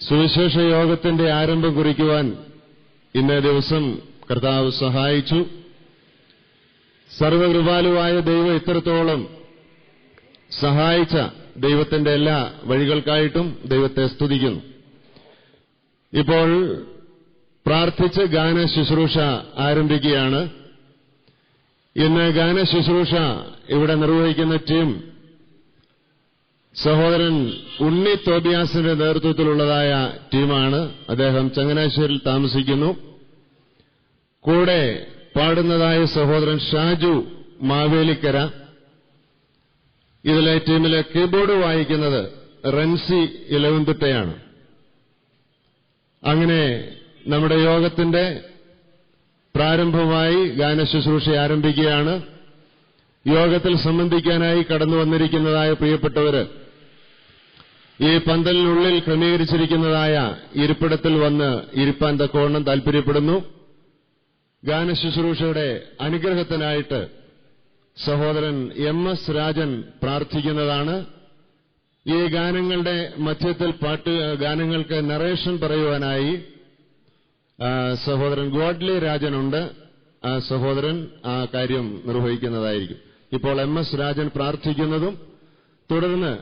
സുവിശേഷ യോഗത്തിന്റെ ആരംഭം കുറിക്കുവാൻ ഇന്നേ ദിവസം കർത്താവ് സഹായിച്ചു. സർവകൃപാലുവായ ദൈവം ഇത്രത്തോളം സഹായിച്ച ദൈവത്തിന്റെ എല്ലാ വഴികൾക്കായിട്ടും ദൈവത്തെ സ്തുതിക്കുന്നു. ഇപ്പോൾ പ്രാർത്ഥിച്ച് ഗാന ശുശ്രൂഷ ആരംഭിക്കുകയാണ്. ഇന്ന് ഗാന ശുശ്രൂഷ ഇവിടെ നിർവഹിക്കുന്ന ടീം സഹോദരൻ ഉണ്ണി തോബിയാസിന്റെ നേതൃത്വത്തിലുള്ളതായ ടീമാണ്. അദ്ദേഹം ചങ്ങനാശ്ശേരിയിൽ താമസിക്കുന്നു. കൂടെ പാടുന്നതായ സഹോദരൻ ഷാജു മാവേലിക്കര. ഇതിലെ ടീമിലെ കീബോർഡ് വായിക്കുന്നത് റൻസി ഇലവന്തുട്ടയാണ്. അങ്ങനെ നമ്മുടെ യോഗത്തിന്റെ പ്രാരംഭമായി ഗാനശുശ്രൂഷ ആരംഭിക്കുകയാണ്. യോഗത്തിൽ സംബന്ധിക്കാനായി കടന്നു വന്നിരിക്കുന്നതായ പ്രിയപ്പെട്ടവര് ഈ പന്തലിനുള്ളിൽ ക്രമീകരിച്ചിരിക്കുന്നതായ ഇരിപ്പിടത്തിൽ വന്ന് ഇരിപ്പാൻ തക്കവണ്ണം താൽപര്യപ്പെടുന്നു. ഗാനശുശ്രൂഷയുടെ അനുഗ്രഹത്തിനായിട്ട് സഹോദരൻ MS രാജൻ പ്രാർത്ഥിക്കുന്നതാണ്. ഈ ഗാനങ്ങളുടെ മധ്യത്തിൽ ഗാനങ്ങൾക്ക് നറേഷൻ പറയുവാനായി സഹോദരൻ ഗോഡ്ലി രാജനുണ്ട്. ആ സഹോദരൻ ആ കാര്യം നിർവഹിക്കുന്നതായിരിക്കും. ഇപ്പോൾ MS രാജൻ പ്രാർത്ഥിക്കുന്നതും തുടർന്ന്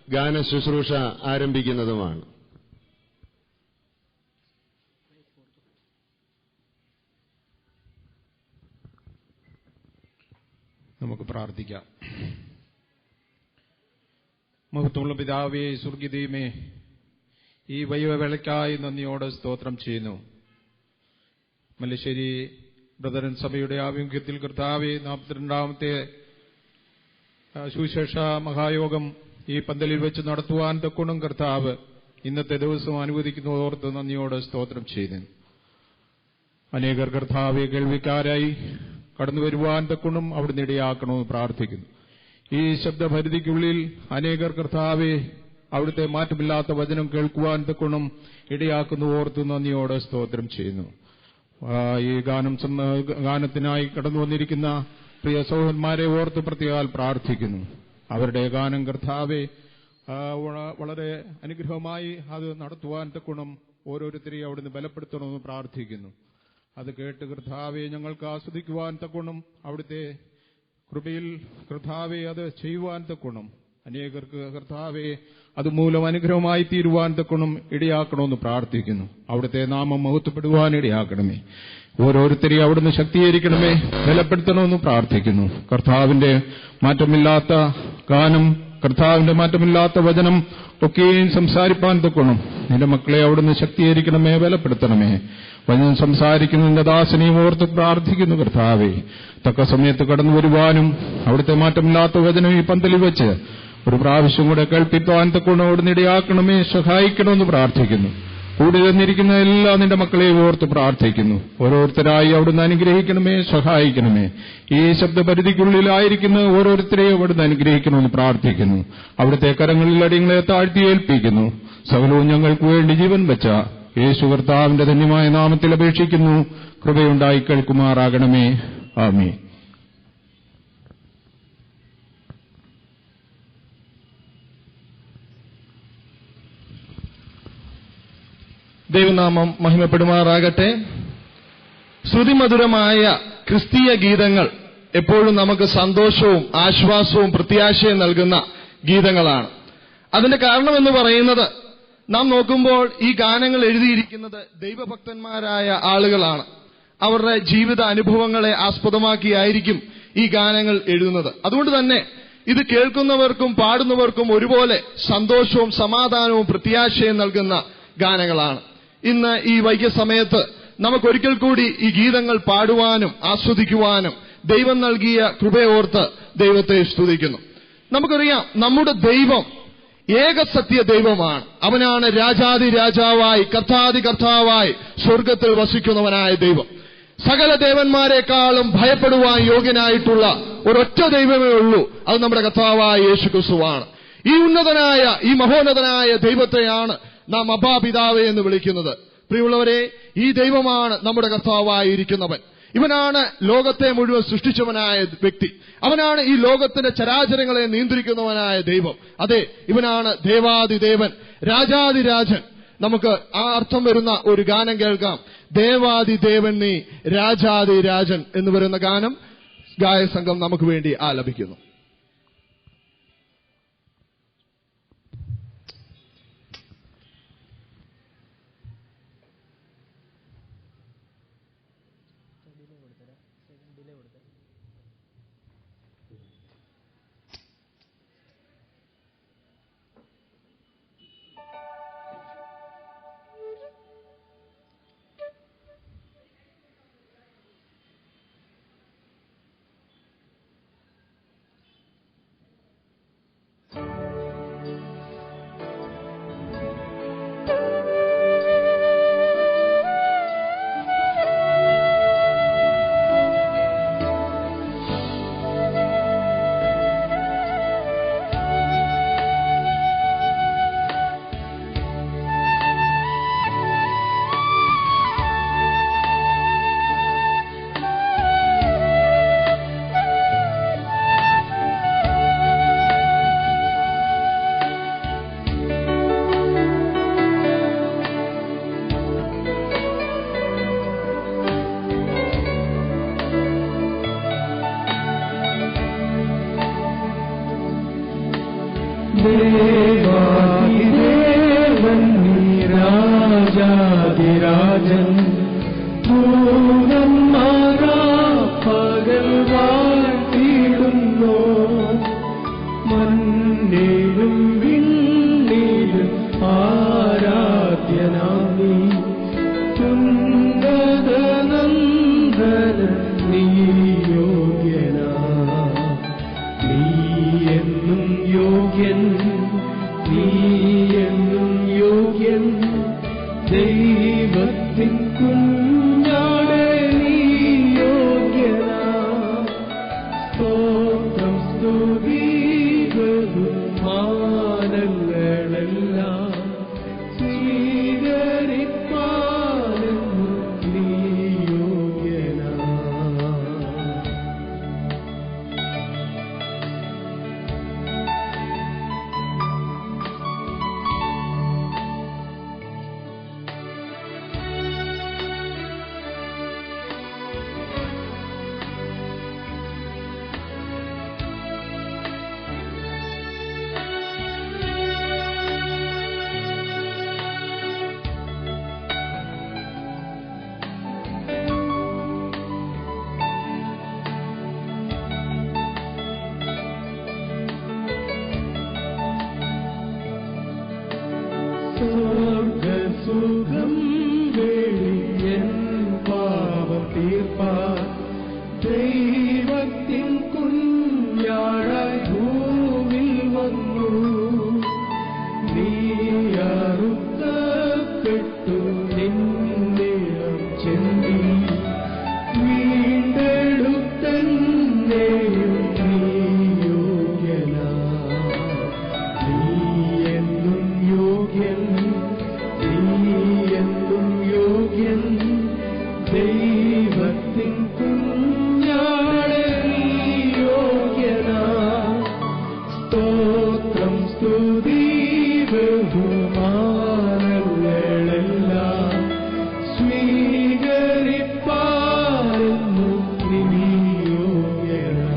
ഗാനശുശ്രൂഷ ആരംഭിക്കുന്നതുമാണ്. നമുക്ക് പ്രാർത്ഥിക്കാം. മഹത്വമുള്ള പിതാവേ, സ്വർഗീയമേ, ഈ വൈവവേളയ്ക്കായി നന്ദിയോടെ സ്തോത്രം ചെയ്യുന്നു. മല്ലശ്ശേരി ബ്രദറൻ സഭയുടെ ആഭിമുഖ്യത്തിൽ കർത്താവേ 42ാമത്തെ സുവിശേഷ മഹായോഗം ഈ പന്തലിൽ വെച്ച് നടത്തുവാൻ തക്കോണം കർത്താവ് ഇന്നത്തെ ദിവസം അനുവദിക്കുന്നതോർത്ത് നന്ദിയോടെ സ്തോത്രം ചെയ്യുന്നു. അനേകർ കർത്താവെ കേൾവിക്കാരായി കടന്നു വരുവാൻ തക്കോണം അവിടുന്ന് ഇടയാക്കണമെന്ന് പ്രാർത്ഥിക്കുന്നു. ഈ ശബ്ദപരിധിക്കുള്ളിൽ അനേകർ കർത്താവെ അവിടുത്തെ മാറ്റമില്ലാത്ത വചനം കേൾക്കുവാൻ തക്കോണം ഇടയാക്കുന്നു ഓർത്ത് നന്ദിയോടെ സ്തോത്രം ചെയ്യുന്നു. ഈ ഗാനത്തിനായി കടന്നു വന്നിരിക്കുന്ന പ്രിയ സഹോദരന്മാരെ ഓർത്ത് പ്രത്യേകാൽ പ്രാർത്ഥിക്കുന്നു. അവരുടെ ഗാനം കർത്താവെ വളരെ അനുഗ്രഹമായി അത് നടത്തുവാൻ തക്കോണം ഓരോരുത്തരെയും അവിടുന്ന് ബലപ്പെടുത്തണമെന്ന് പ്രാർത്ഥിക്കുന്നു. അത് കേട്ട് കർത്താവെ ഞങ്ങൾക്ക് ആസ്വദിക്കുവാൻ തക്കോണം അവിടുത്തെ കൃപയിൽ കർത്താവെ അത് ചെയ്യുവാൻ തക്കോണം അനേകർക്ക് കർത്താവെ അതുമൂലം അനുഗ്രഹമായി തീരുവാൻ തക്കോണം ഇടയാക്കണമെന്ന് പ്രാർത്ഥിക്കുന്നു. അവിടുത്തെ നാമം മഹത്വപ്പെടുവാൻ ഇടയാക്കണമേ. ഓരോരുത്തരെയും അവിടുന്ന് ശക്തീകരിക്കണമേ, ബലപ്പെടുത്തണമെന്ന് പ്രാർത്ഥിക്കുന്നു. കർത്താവിന്റെ മാറ്റമില്ലാത്ത ഗാനം, കർത്താവിന്റെ മാറ്റമില്ലാത്ത വചനം ഒക്കെയും സംസാരിപ്പാൻ തക്കോണം നിന്റെ മക്കളെ അവിടുന്ന് ശക്തീകരിക്കണമേ, ബലപ്പെടുത്തണമേ. വചനം സംസാരിക്കുന്ന നിന്റെ ദാസനെയും ഓർത്ത് പ്രാർത്ഥിക്കുന്നു കർത്താവേ. തക്ക സമയത്ത് കടന്നു വരുവാനും അവിടുത്തെ മാറ്റമില്ലാത്ത വചനം ഈ പന്തലിൽ വെച്ച് ഒരു പ്രാവശ്യം കൂടെ കേൾപ്പിക്കാൻ തക്കോണം അവിടുന്ന് ഇടയാക്കണമേ, സഹായിക്കണമെന്ന് പ്രാർത്ഥിക്കുന്നു. കൂടി തന്നിരിക്കുന്ന എല്ലാ നിന്റെ മക്കളെയും ഓർത്ത് പ്രാർത്ഥിക്കുന്നു. ഓരോരുത്തരായി അവിടുന്ന് അനുഗ്രഹിക്കണമേ, സഹായിക്കണമേ. ഈ ശബ്ദപരിധിക്കുള്ളിലായിരിക്കുന്ന ഓരോരുത്തരെയും അവിടുന്ന് അനുഗ്രഹിക്കണമെന്ന് പ്രാർത്ഥിക്കുന്നു. അവിടുത്തെ കരങ്ങളിൽ അടിയങ്ങളെ താഴ്ത്തി ഏൽപ്പിക്കുന്നു. സകലവും ഞങ്ങൾക്ക് വേണ്ടി ജീവൻ വെച്ച യേശു കർത്താവിന്റെ ധന്യമായ നാമത്തിൽ അപേക്ഷിക്കുന്നു. കൃപയുണ്ടായി കേൾക്കുമാറാകണമേ. ആമീൻ. ദൈവനാമം മഹിമപ്പെടുമാറാകട്ടെ. ശ്രുതിമധുരമായ ക്രിസ്തീയ ഗീതങ്ങൾ എപ്പോഴും നമുക്ക് സന്തോഷവും ആശ്വാസവും പ്രത്യാശയും നൽകുന്ന ഗീതങ്ങളാണ്. അതിന്റെ കാരണമെന്ന് പറയുന്നത്, നാം നോക്കുമ്പോൾ ഈ ഗാനങ്ങൾ എഴുതിയിരിക്കുന്നത് ദൈവഭക്തന്മാരായ ആളുകളാണ്. അവരുടെ ജീവിത അനുഭവങ്ങളെ ആസ്പദമാക്കിയായിരിക്കും ഈ ഗാനങ്ങൾ എഴുതുന്നത്. അതുകൊണ്ട് തന്നെ ഇത് കേൾക്കുന്നവർക്കും പാടുന്നവർക്കും ഒരുപോലെ സന്തോഷവും സമാധാനവും പ്രത്യാശയും നൽകുന്ന ഗാനങ്ങളാണ്. ഇന്ന് ഈ വൈകിയ സമയത്ത് നമുക്കൊരിക്കൽ കൂടി ഈ ഗീതങ്ങൾ പാടുവാനും ആസ്വദിക്കുവാനും ദൈവം നൽകിയ കൃപയോർത്ത് ദൈവത്തെ സ്തുതിക്കുന്നു. നമുക്കറിയാം, നമ്മുടെ ദൈവം ഏകസത്യ ദൈവമാണ്. അവനാണ് രാജാതി രാജാവായി കർത്താതി കർത്താവായി സ്വർഗത്തിൽ വസിക്കുന്നവനായ ദൈവം. സകല ദേവന്മാരെക്കാളും ഭയപ്പെടുവാൻ യോഗ്യനായിട്ടുള്ള ഒരൊറ്റ ദൈവമേ ഉള്ളൂ. അത് നമ്മുടെ കർത്താവായ യേശുക്രിസ്തുവാണ്. ഈ ഉന്നതനായ, ഈ മഹോന്നതനായ ദൈവത്തെയാണ് നാം അബ്ബാ പിതാവേ എന്ന് വിളിക്കുന്നത്. പ്രിയമുള്ളവരെ, ഈ ദൈവമാണ് നമ്മുടെ കർത്താവായിരിക്കുന്നവൻ. ഇവനാണ് ലോകത്തെ മുഴുവൻ സൃഷ്ടിച്ചവനായ വ്യക്തി. അവനാണ് ഈ ലോകത്തിന്റെ ചരാചരങ്ങളെ നിയന്ത്രിക്കുന്നവനായ ദൈവം. അതെ, ഇവനാണ് ദേവാദിദേവൻ, രാജാതിരാജൻ. നമുക്ക് ആ അർത്ഥം വരുന്ന ഒരു ഗാനം കേൾക്കാം. ദേവാദി ദേവൻ നീ രാജാദി രാജൻ എന്ന് വരുന്ന ഗാനം ഗായക സംഘം നമുക്ക് വേണ്ടി ആലപിക്കുന്നു. ദേവാദിദേവൻ നീ രാജാതിരാജൻ ഭൂതന്മാരാ പകൽ വാഴ്ത്തിയിടുന്നു മണ്ണിലും വിണ്ണിലും ആരാധ്യനാം നീ ഉന്നതനന്ദന നീ യോഗ്യനാ നീ എന്നും യോഗ്യൻ നീ എന്നും യോഗ്യൻ ദൈവത്തിൻ കുഞ്ഞാടേ നീ യോഗ്യനാ സ്തോത്രം സ്തുതി ബഹുമാനങ്ങളെല്ലാം സ്വീകരിപ്പാനെന്നും നീ യോഗ്യനാ. സ്വർഗസുഖം വെളിയൻ പാപം തീർപ്പാൻ ദൈവത്തിൻ കുഞ്ഞാടായി ഭൂമിൽ വന്നു നീ അറുക്കപ്പെട്ടു നിന്നിളം ചെന്നി വീണ്ടെടുത്തന്നെയും നീ യോഗ്യനാ നീ എന്നും യോഗ്യൻ നീ എന്നും യോഗ്യൻ ദൈവത്തിൻ കുഞ്ഞാടേ നീ യോഗ്യനാ സ്തോത്രം സ്തുതി ബഹുമാനങ്ങളെല്ലാം സ്വീകരിപ്പാനെന്നും നീ യോഗ്യനാ.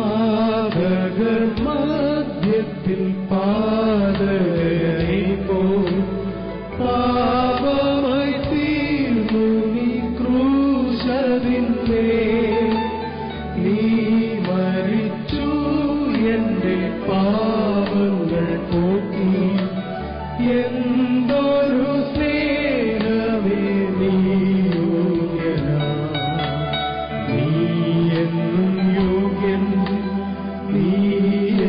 പാതകർ മധ്യത്തിൽ പാതകനെ പോൽ പാപമായി തീർന്നു നീ ക്രൂശതിന്മേൽ നീ മരിച്ചു എന്റെ പാപങ്ങൾ പോക്കി എന്തൊരു സ്നേഹമേ നീ യോഗ്യനാ നീ എന്നും യോഗ്യൻ നീ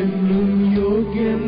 എന്നും യോഗ്യൻ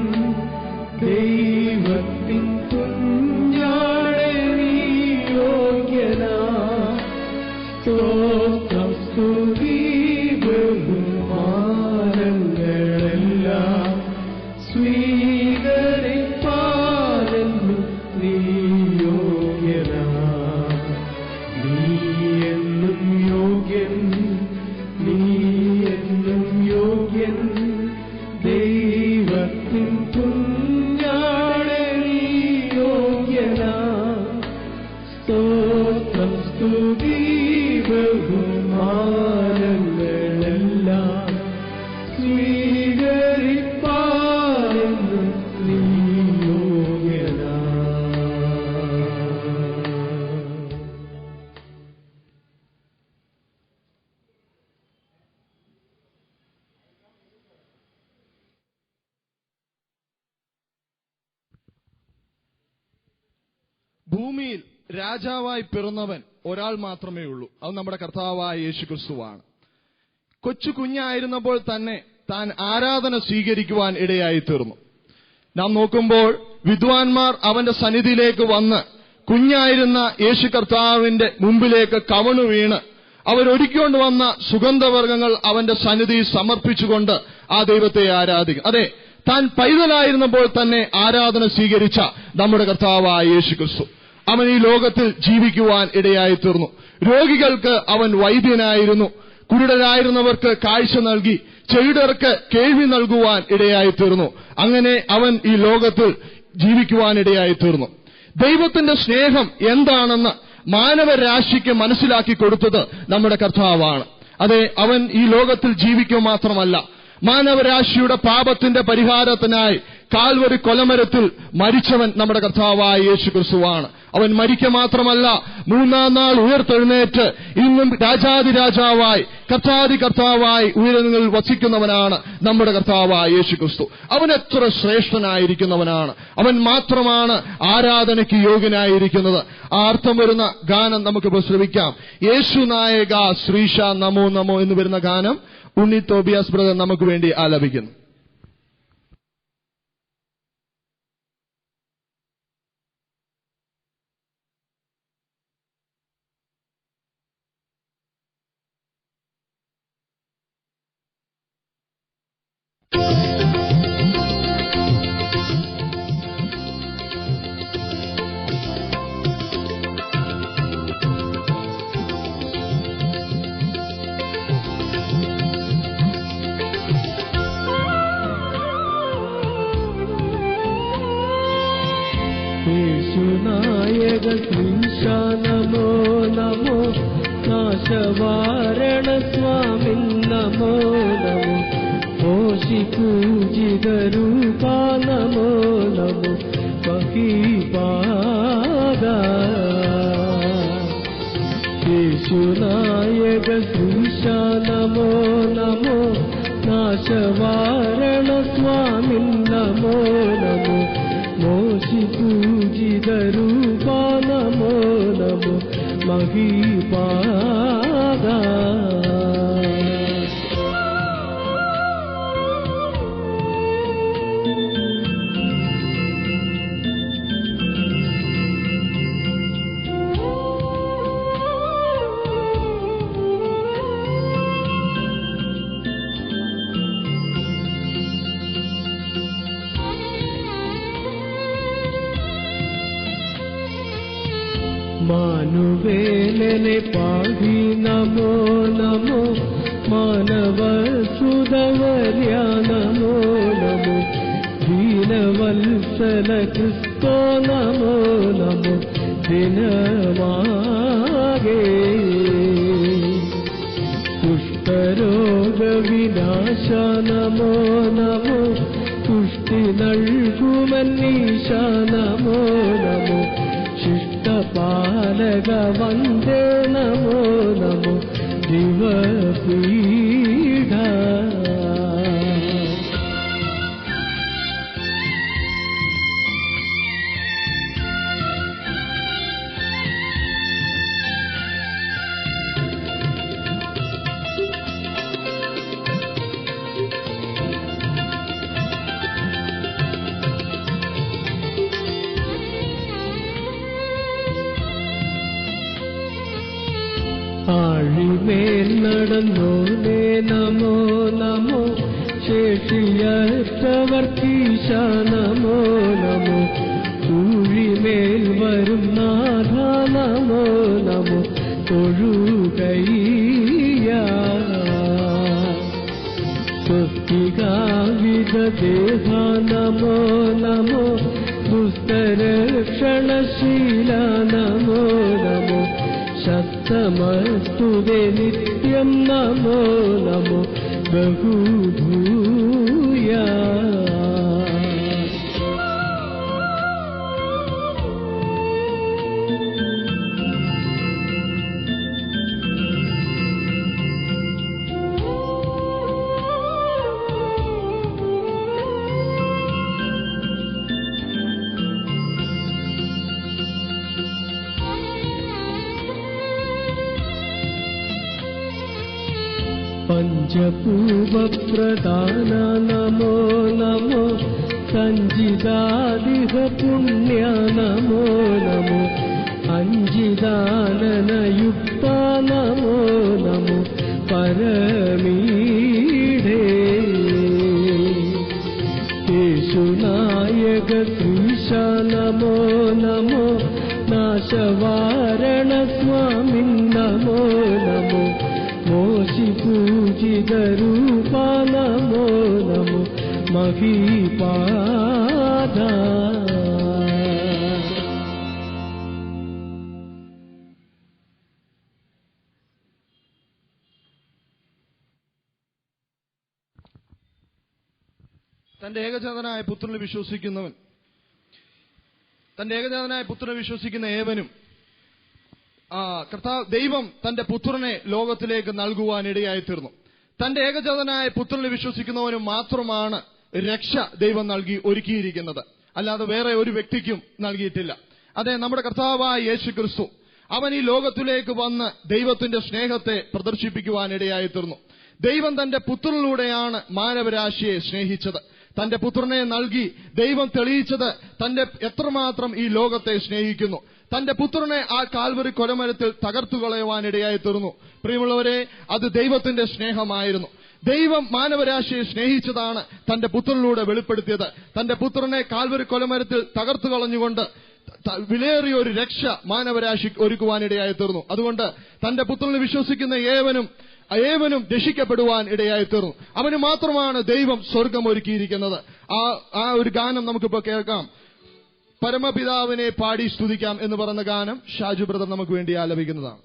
ഭൂമിയിൽ രാജാവായി പിറന്നവൻ ഒരാൾ മാത്രമേ ഉള്ളൂ. അത് നമ്മുടെ കർത്താവായ യേശുക്രിസ്തുവാണ്. കൊച്ചു കുഞ്ഞായിരുന്നപ്പോൾ തന്നെ താൻ ആരാധന സ്വീകരിക്കുവാൻ ഇടയായി തീർന്നു. നാം നോക്കുമ്പോൾ വിദ്വാൻമാർ അവന്റെ സന്നിധിയിലേക്ക് വന്ന് കുഞ്ഞായിരുന്ന യേശു കർത്താവിന്റെ മുമ്പിലേക്ക് കവണു വീണ് അവരൊരുക്കിക്കൊണ്ട് വന്ന സുഗന്ധവർഗ്ഗങ്ങൾ അവന്റെ സന്നിധിയിൽ സമർപ്പിച്ചുകൊണ്ട് ആ ദൈവത്തെ ആരാധിക്കും. അതെ, താൻ പൈതലായിരുന്നപ്പോൾ തന്നെ ആരാധന സ്വീകരിച്ച നമ്മുടെ കർത്താവായ യേശുക്രിസ്തു അവൻ ഈ ലോകത്തിൽ ജീവിക്കുവാൻ ഇടയായി തീർന്നു. രോഗികൾക്ക് അവൻ വൈദ്യനായിരുന്നു. കുരുടരായിരുന്നവർക്ക് കാഴ്ച നൽകി, ചെവിടർക്ക് കേൾവി നൽകുവാൻ ഇടയായി തീർന്നു. അങ്ങനെ അവൻ ഈ ലോകത്തിൽ ജീവിക്കുവാൻ ഇടയായി തീർന്നു. ദൈവത്തിന്റെ സ്നേഹം എന്താണെന്ന് മാനവരാശിക്ക് മനസ്സിലാക്കി കൊടുത്തത് നമ്മുടെ കർത്താവാണ്. അതെ, അവൻ ഈ ലോകത്തിൽ ജീവിക്കുക മാത്രമല്ല, മാനവരാശിയുടെ പാപത്തിന്റെ പരിഹാരത്തിനായി കാൽവരി കൊലമരത്തിൽ മരിച്ചവൻ നമ്മുടെ കർത്താവായ യേശുക്രിസ്തുവാണ്. അവൻ മരിക്കുക മാത്രമല്ല, മൂന്നാം നാൾ ഉയർത്തെഴുന്നേറ്റ് ഇന്നും രാജാതിരാജാവായി കർത്താവായി ഉയരങ്ങളിൽ വസിക്കുന്നവനാണ് നമ്മുടെ കർത്താവായ യേശുക്രിസ്തു. അവൻ എത്ര ശ്രേഷ്ഠനായിരിക്കുന്നവനാണ്. അവൻ മാത്രമാണ് ആരാധനയ്ക്ക് യോഗ്യനായിരിക്കുന്നത്. ആ അർത്ഥം വരുന്ന ഗാനം നമുക്കിപ്പോൾ ശ്രവിക്കാം. യേശു നായക ശ്രീഷ നമോ നമോ എന്ന് വരുന്ന ഗാനം ഉണ്ണി തോബിയാസ് ബ്രദർ നമുക്ക് വേണ്ടി ആലപിക്കുന്നു. യേശുനായക ശ്രീശ നമോ നമോ നാശവാരണ സ്വാമി നമോ നമോ ഓശിപൂജിത രൂപ നമോ നമോ മഹീപാദ. യേശുനായക ശ്രീശ നമോ നമോ നാശവാരണ സ്വാമി നമോ നമോ മോശി പൂജിത രൂപ നമോ നമോ മഹീപാദ. മാനുവേലനെ പാടി നമോ നമോ മാനവ സുതവർയ നമോ നമോ ദീനവത്സല ക്രിസ്തോ നമോ നമോ ദിനമാകെ കുഷ്ഠരോഗ വിനാശ നമോ നമോ പുഷ്ടി നൽകുമന്നീശ നമോ നമോ പാലക വന്ദേ നമോ നമോ ദിവപീഠ. ആഴിമേൽ നടന്നോനേ നമോ നമോ ശേഷിയറ്റവർക്കീശ നമോ നമോ ഊഴിമേൽ വരും നാഥ നമോ നമോ തൊഴുകയ്യ. സ്വസ്തികാവിധ ദേഹ നമോ നമോ ദുസ്തരക്ഷണശീല നമോ നമോ ശക്തമസ്തുതേ നിത്യം നമോ നമോ ബഹുഭൂയ. പഞ്ചപൂവപ്രധാന നമോ നമോ സഞ്ചിതാദിഹ പുണ്യ നമോ നമോ അഞ്ജിതാനനയുക്ത നമോ നമോ പരമീഡേ യേശുനായക ശ്രീശ നമോ നമോ നാശവാരണ സ്വാമി നമോ നമോ മോശി പൂജിത രൂപ നമോ നമോ മഹീപാദ. തന്റെ ഏകജാതനായ പുത്രനിൽ വിശ്വസിക്കുന്നവൻ, തന്റെ ഏകജാതനായ പുത്രനെ വിശ്വസിക്കുന്ന ഏവനും ദൈവം തന്റെ പുത്രനെ ലോകത്തിലേക്ക് നൽകുവാൻ ഇടയായി തീർന്നു. തന്റെ ഏകജാതനായ പുത്രനിൽ വിശ്വസിക്കുന്നവനും മാത്രമാണ് രക്ഷ ദൈവം നൽകി ഒരുക്കിയിരിക്കുന്നത്, അല്ലാതെ വേറെ ഒരു വ്യക്തിക്കും നൽകിയിട്ടില്ല. അതെ, നമ്മുടെ കർത്താവായ യേശു ക്രിസ്തു അവൻ ഈ ലോകത്തിലേക്ക് വന്ന് ദൈവത്തിന്റെ സ്നേഹത്തെ പ്രദർശിപ്പിക്കുവാൻ ഇടയായി തീർന്നു. ദൈവം തന്റെ പുത്രനിലൂടെയാണ് മാനവരാശിയെ സ്നേഹിച്ചത്. തന്റെ പുത്രനെ നൽകി ദൈവം തെളിയിച്ചത് തന്റെ എത്രമാത്രം ഈ ലോകത്തെ സ്നേഹിക്കുന്നു. തന്റെ പുത്രനെ ആ കാൽവരി കൊലമരത്തിൽ തകർത്തുകളയുവാനിടയായി തീർന്നു. പ്രിയമുള്ളവരെ, അത് ദൈവത്തിന്റെ സ്നേഹമായിരുന്നു. ദൈവം മാനവരാശിയെ സ്നേഹിച്ചതാണ് തന്റെ പുത്രനിലൂടെ വെളിപ്പെടുത്തിയത്. തന്റെ പുത്രനെ കാൽവരി കൊലമരത്തിൽ തകർത്തു കളഞ്ഞുകൊണ്ട് വിലയേറിയ ഒരു രക്ഷ മാനവരാശി ഒരുക്കുവാനിടയായി തീർന്നു. അതുകൊണ്ട് തന്റെ പുത്രനിൽ വിശ്വസിക്കുന്ന ഏവനും രക്ഷിക്കപ്പെടുവാൻ ഇടയായി തീർന്നു. അവന് മാത്രമാണ് ദൈവം സ്വർഗം ഒരുക്കിയിരിക്കുന്നത്. ആ ഒരു ഗാനം നമുക്കിപ്പോ കേൾക്കാം. പരമപിതാവിനെ പാടി സ്തുതിക്കാം എന്ന് പറയുന്ന ഗാനം ഷാജു ബ്രദർ നമുക്ക് വേണ്ടി ആലപിക്കുന്നതാണ്.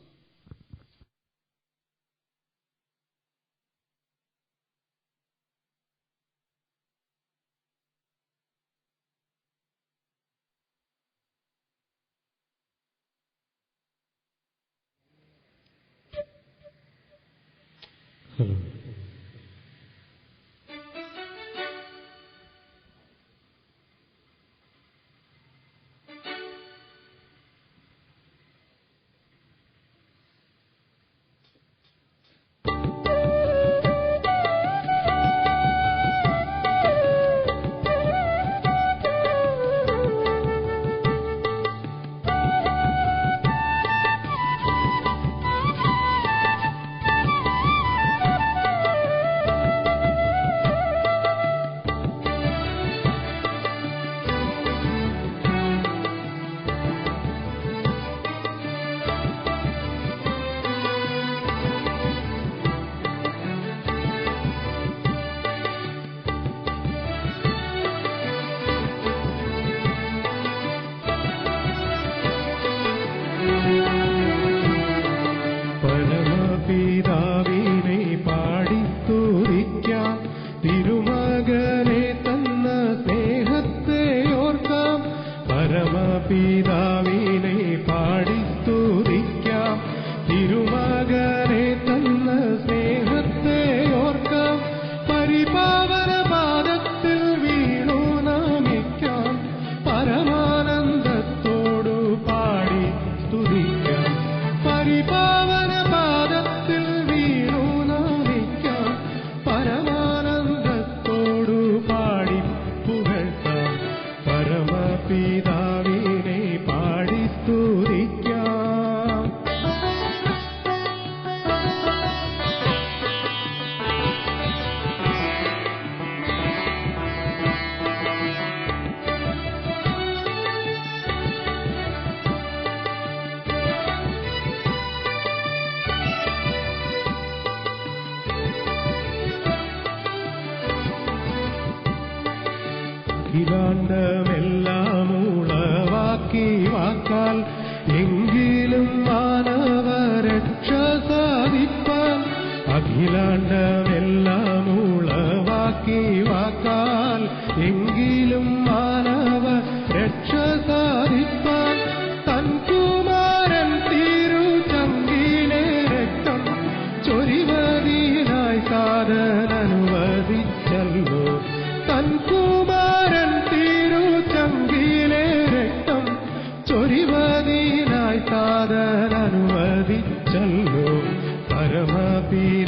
അഖിലാണ്ടമെല്ലാം ഉളവാക്കി വാക്കാൽ എങ്കിലും മാനവരക്ഷ സാധിപ്പാൻ. അഖിലാണ്ടമെല്ലാം ഉളവാക്കി വാക്കാൽ എങ്കിലും മാനവ രക്ഷ സാധിപ്പാൻ. തൻ കുമാരൻ തിരുചങ്കിലെ രക്തം ചൊരിവതിനായി സാധനനുവദിച്ചല്ലോ. തൻ കുമാരൻ തിരുചങ്കിലെ രക്തം ചൊരിവതിനായി സാധനനുവദിച്ചല്ലോ. പരമപിതാവിനെ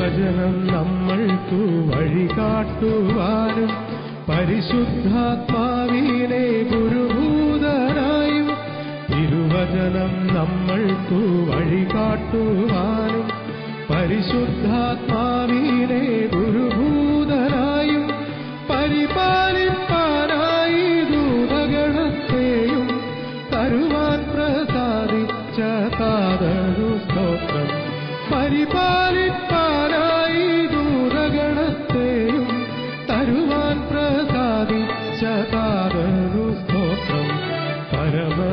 തിരുവചനം നമ്മൾക്കു വഴികാട്ടുവാനും പരിശുദ്ധാത്മാവിനെ ഗുരുഭൂതനായും തിരുവചനം നമ്മൾക്കു വഴികാട്ടുവാനും പരിശുദ്ധാത്മാവിനെ ഗുരുഭൂതനായും പരിപാലിപ്പാനായി ദൂതഗണത്തെയും തരുവാൻ പ്രസാദിച്ച താതനു സ്തോത്രം. പരിപാലിപ്പാനായി ദൂതഗണത്തെയും തരുവാൻ പ്രസാദിച്ച താതനു സ്തോത്രം. പരമപിതാവിനെ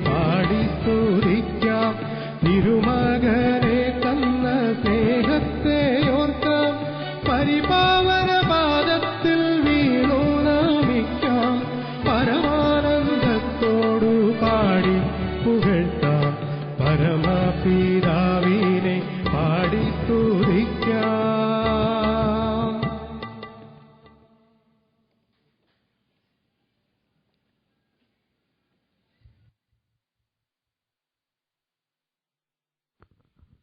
പാടി സ്തുതിക്കാം, തിരുമകനെ തന്ന സ്നേഹത്തെ ഓർക്കാം, പരിപാവന പാദത്തിൽ വീണു നമിക്കാം, പരമാനന്ദത്തോടു പാടി പുകഴ്ത്താം, പരമപിതാവിനെ പാടി സ്തുതിക്കാം.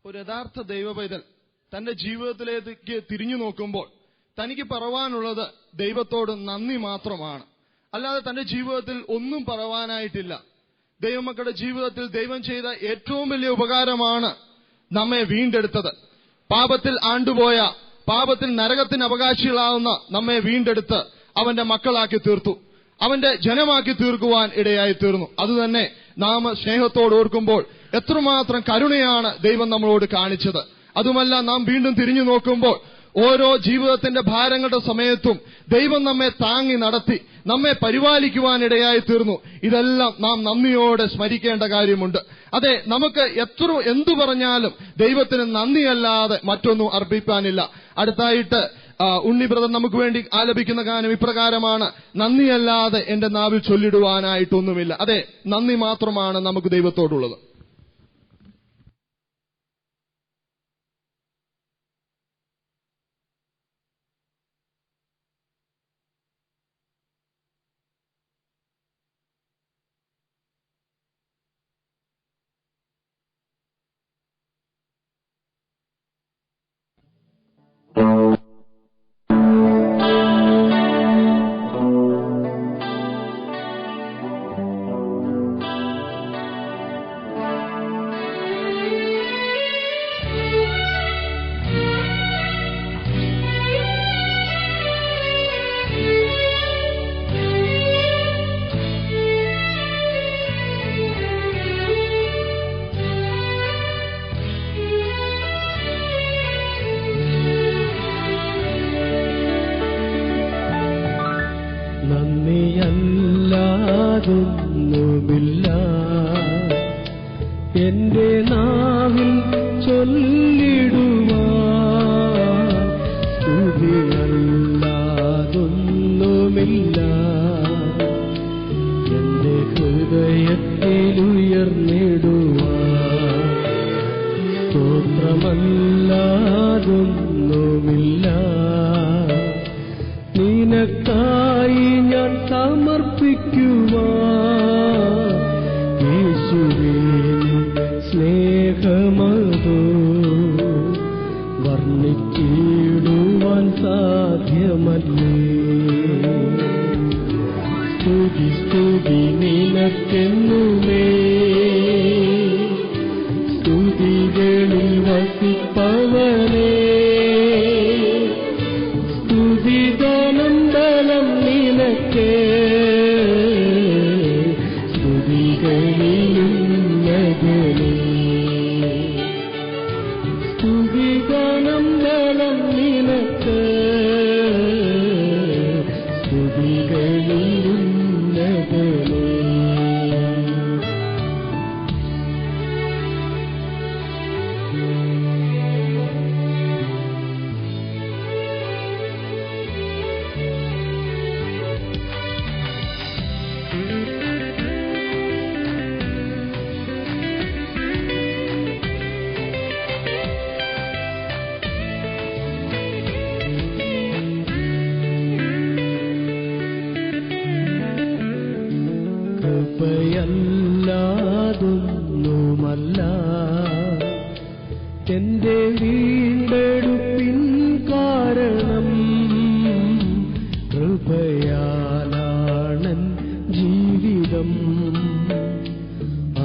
ഒരു യഥാർത്ഥ ദൈവപൈതൽ തന്റെ ജീവിതത്തിലേക്ക് തിരിഞ്ഞു നോക്കുമ്പോൾ തനിക്ക് പറവാനുള്ളത് ദൈവത്തോട് നന്ദി മാത്രമാണ്. അല്ലാതെ തന്റെ ജീവിതത്തിൽ ഒന്നും പറവാനായിട്ടില്ല. ദൈവമക്കളുടെ ജീവിതത്തിൽ ദൈവം ചെയ്ത ഏറ്റവും വലിയ ഉപകാരമാണ് നമ്മെ വീണ്ടെടുത്തത്. പാപത്തിൽ ആണ്ടുപോയ, പാപത്തിൽ നരകത്തിന് അവകാശികളാവുന്ന നമ്മെ വീണ്ടെടുത്ത് അവന്റെ മക്കളാക്കി തീർത്തു, അവന്റെ ജനമാക്കി തീർക്കുവാൻ ഇടയായി തീർന്നു. അതുതന്നെ നാം സ്നേഹത്തോട് ഓർക്കുമ്പോൾ എത്രമാത്രം കരുണയാണ് ദൈവം നമ്മളോട് കാണിച്ചത്. അതുമല്ല, നാം വീണ്ടും തിരിഞ്ഞു നോക്കുമ്പോൾ ഓരോ ജീവിതത്തിന്റെ ഭാരങ്ങളുടെ സമയത്തും ദൈവം നമ്മെ താങ്ങി നടത്തി, നമ്മെ പരിപാലിക്കുവാനിടയായി തീർന്നു. ഇതെല്ലാം നാം നന്ദിയോടെ സ്മരിക്കേണ്ട കാര്യമുണ്ട്. അതെ, നമുക്ക് എന്തു പറഞ്ഞാലും ദൈവത്തിന് നന്ദിയല്ലാതെ മറ്റൊന്നും അർപ്പിക്കാനില്ല. അടുത്തായിട്ട് ഉണ്ണി ബ്രദർ നമുക്ക് വേണ്ടി ആലപിക്കുന്ന ഗാനം ഇപ്രകാരമാണ്: നന്ദിയല്ലാതെ എന്റെ നാവിൽ ചൊല്ലിടുവാനായിട്ടൊന്നുമില്ല. അതെ, നന്ദി മാത്രമാണ് നമുക്ക് ദൈവത്തോടുള്ളത്. നന്ദിയല്ലാതൊന്നുമില്ല എന്റെ നാവിൽ ചൊല്ലിടുവാൻ, സ്തുതിയല്ലാതൊന്നുമില്ല എന്റെ ഹൃദയത്തിലുയർന്നിടുവാൻ, സ്തോത്രമല്ലാതൊന്നുമില്ല നിനക്കായി ഞാൻ സമർപ്പിക്കുവാൻ. യേശുവേ സ്നേഹമതോ വർണ്ണിച്ചിടുവാൻ സാധ്യമല്ലേ. സ്തുതി സ്തുതി നിനക്കെന്നുമേ, സ്തുതികളിൽ വസിപ്പവനേ, സ്തുതിഗാനം ബലം നിനക്കേ, സ്തുതികളിലുള്ളതേ, സ്തുതിഗാനം ബലം നിനക്കേ, സ്തുതികളിലുള്ളതേ. എന്റെ വീണ്ടെടുപ്പിൻ കാരണം കൃപയാലാണൻ ജീവിതം.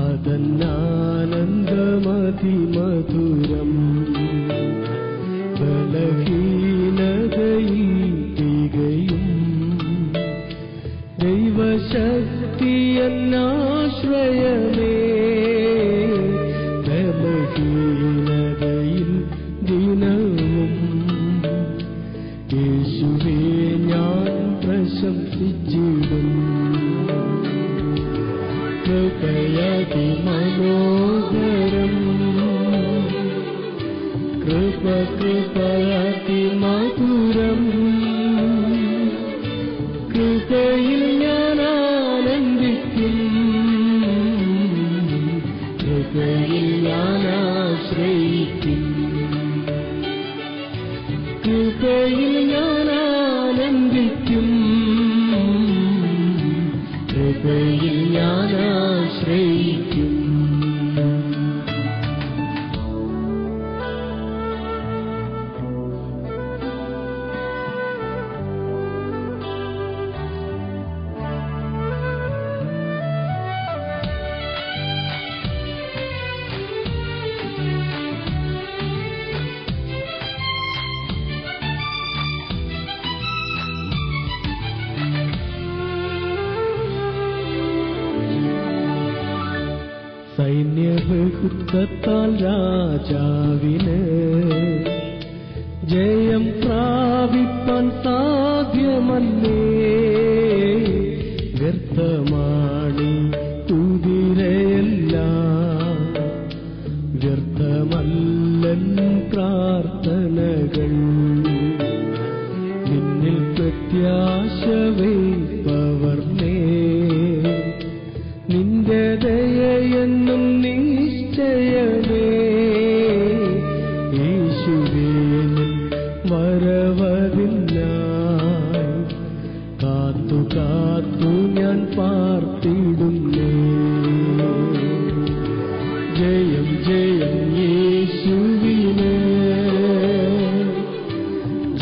അതന്നാനന്ദമതിമധുരം. ബലഹീനതയിൽ തികയും ദൈവശക്തി എന്നാശ്രയമേ. ബലഹീനതയിൽ ദിനവും യേശുവേ ഞാൻ പ്രശംസിച്ചിടും. കൃപയാതിമനോഹരം കൃപയാതിമധുരം. കൃപയിൽ ഞാൻ ആനന്ദിക്കും. കൃപയിൽ ഞാൻ ആശ്രയിക്കും. കൃപയിൽ ഞാൻ ആനന്ദിക്കും. കൃപയിൽ ഞാൻ ആശ്രയിക്കും. സൈന്യബഹുത്വത്താൽ രാജാവിന് ജയം പ്രാപിപ്പാൻ സാധ്യമല്ലേ. വ്യർത്ഥമാണി കുതിരയെല്ലാം, വ്യർത്ഥമല്ലൻ പ്രാർത്ഥനകൾ. നിന്നിൽ പ്രത്യാശ വയ്പ്പവർന്നേ, നിന്റെ ദയയെന്നും നിശ്ചയമേ. യേശുവേ നിൻ വരവതിനായി കാത്തു കാത്തു ഞാൻ പാർത്തിടുന്നേ. ജയം ജയം യേശുവിന്,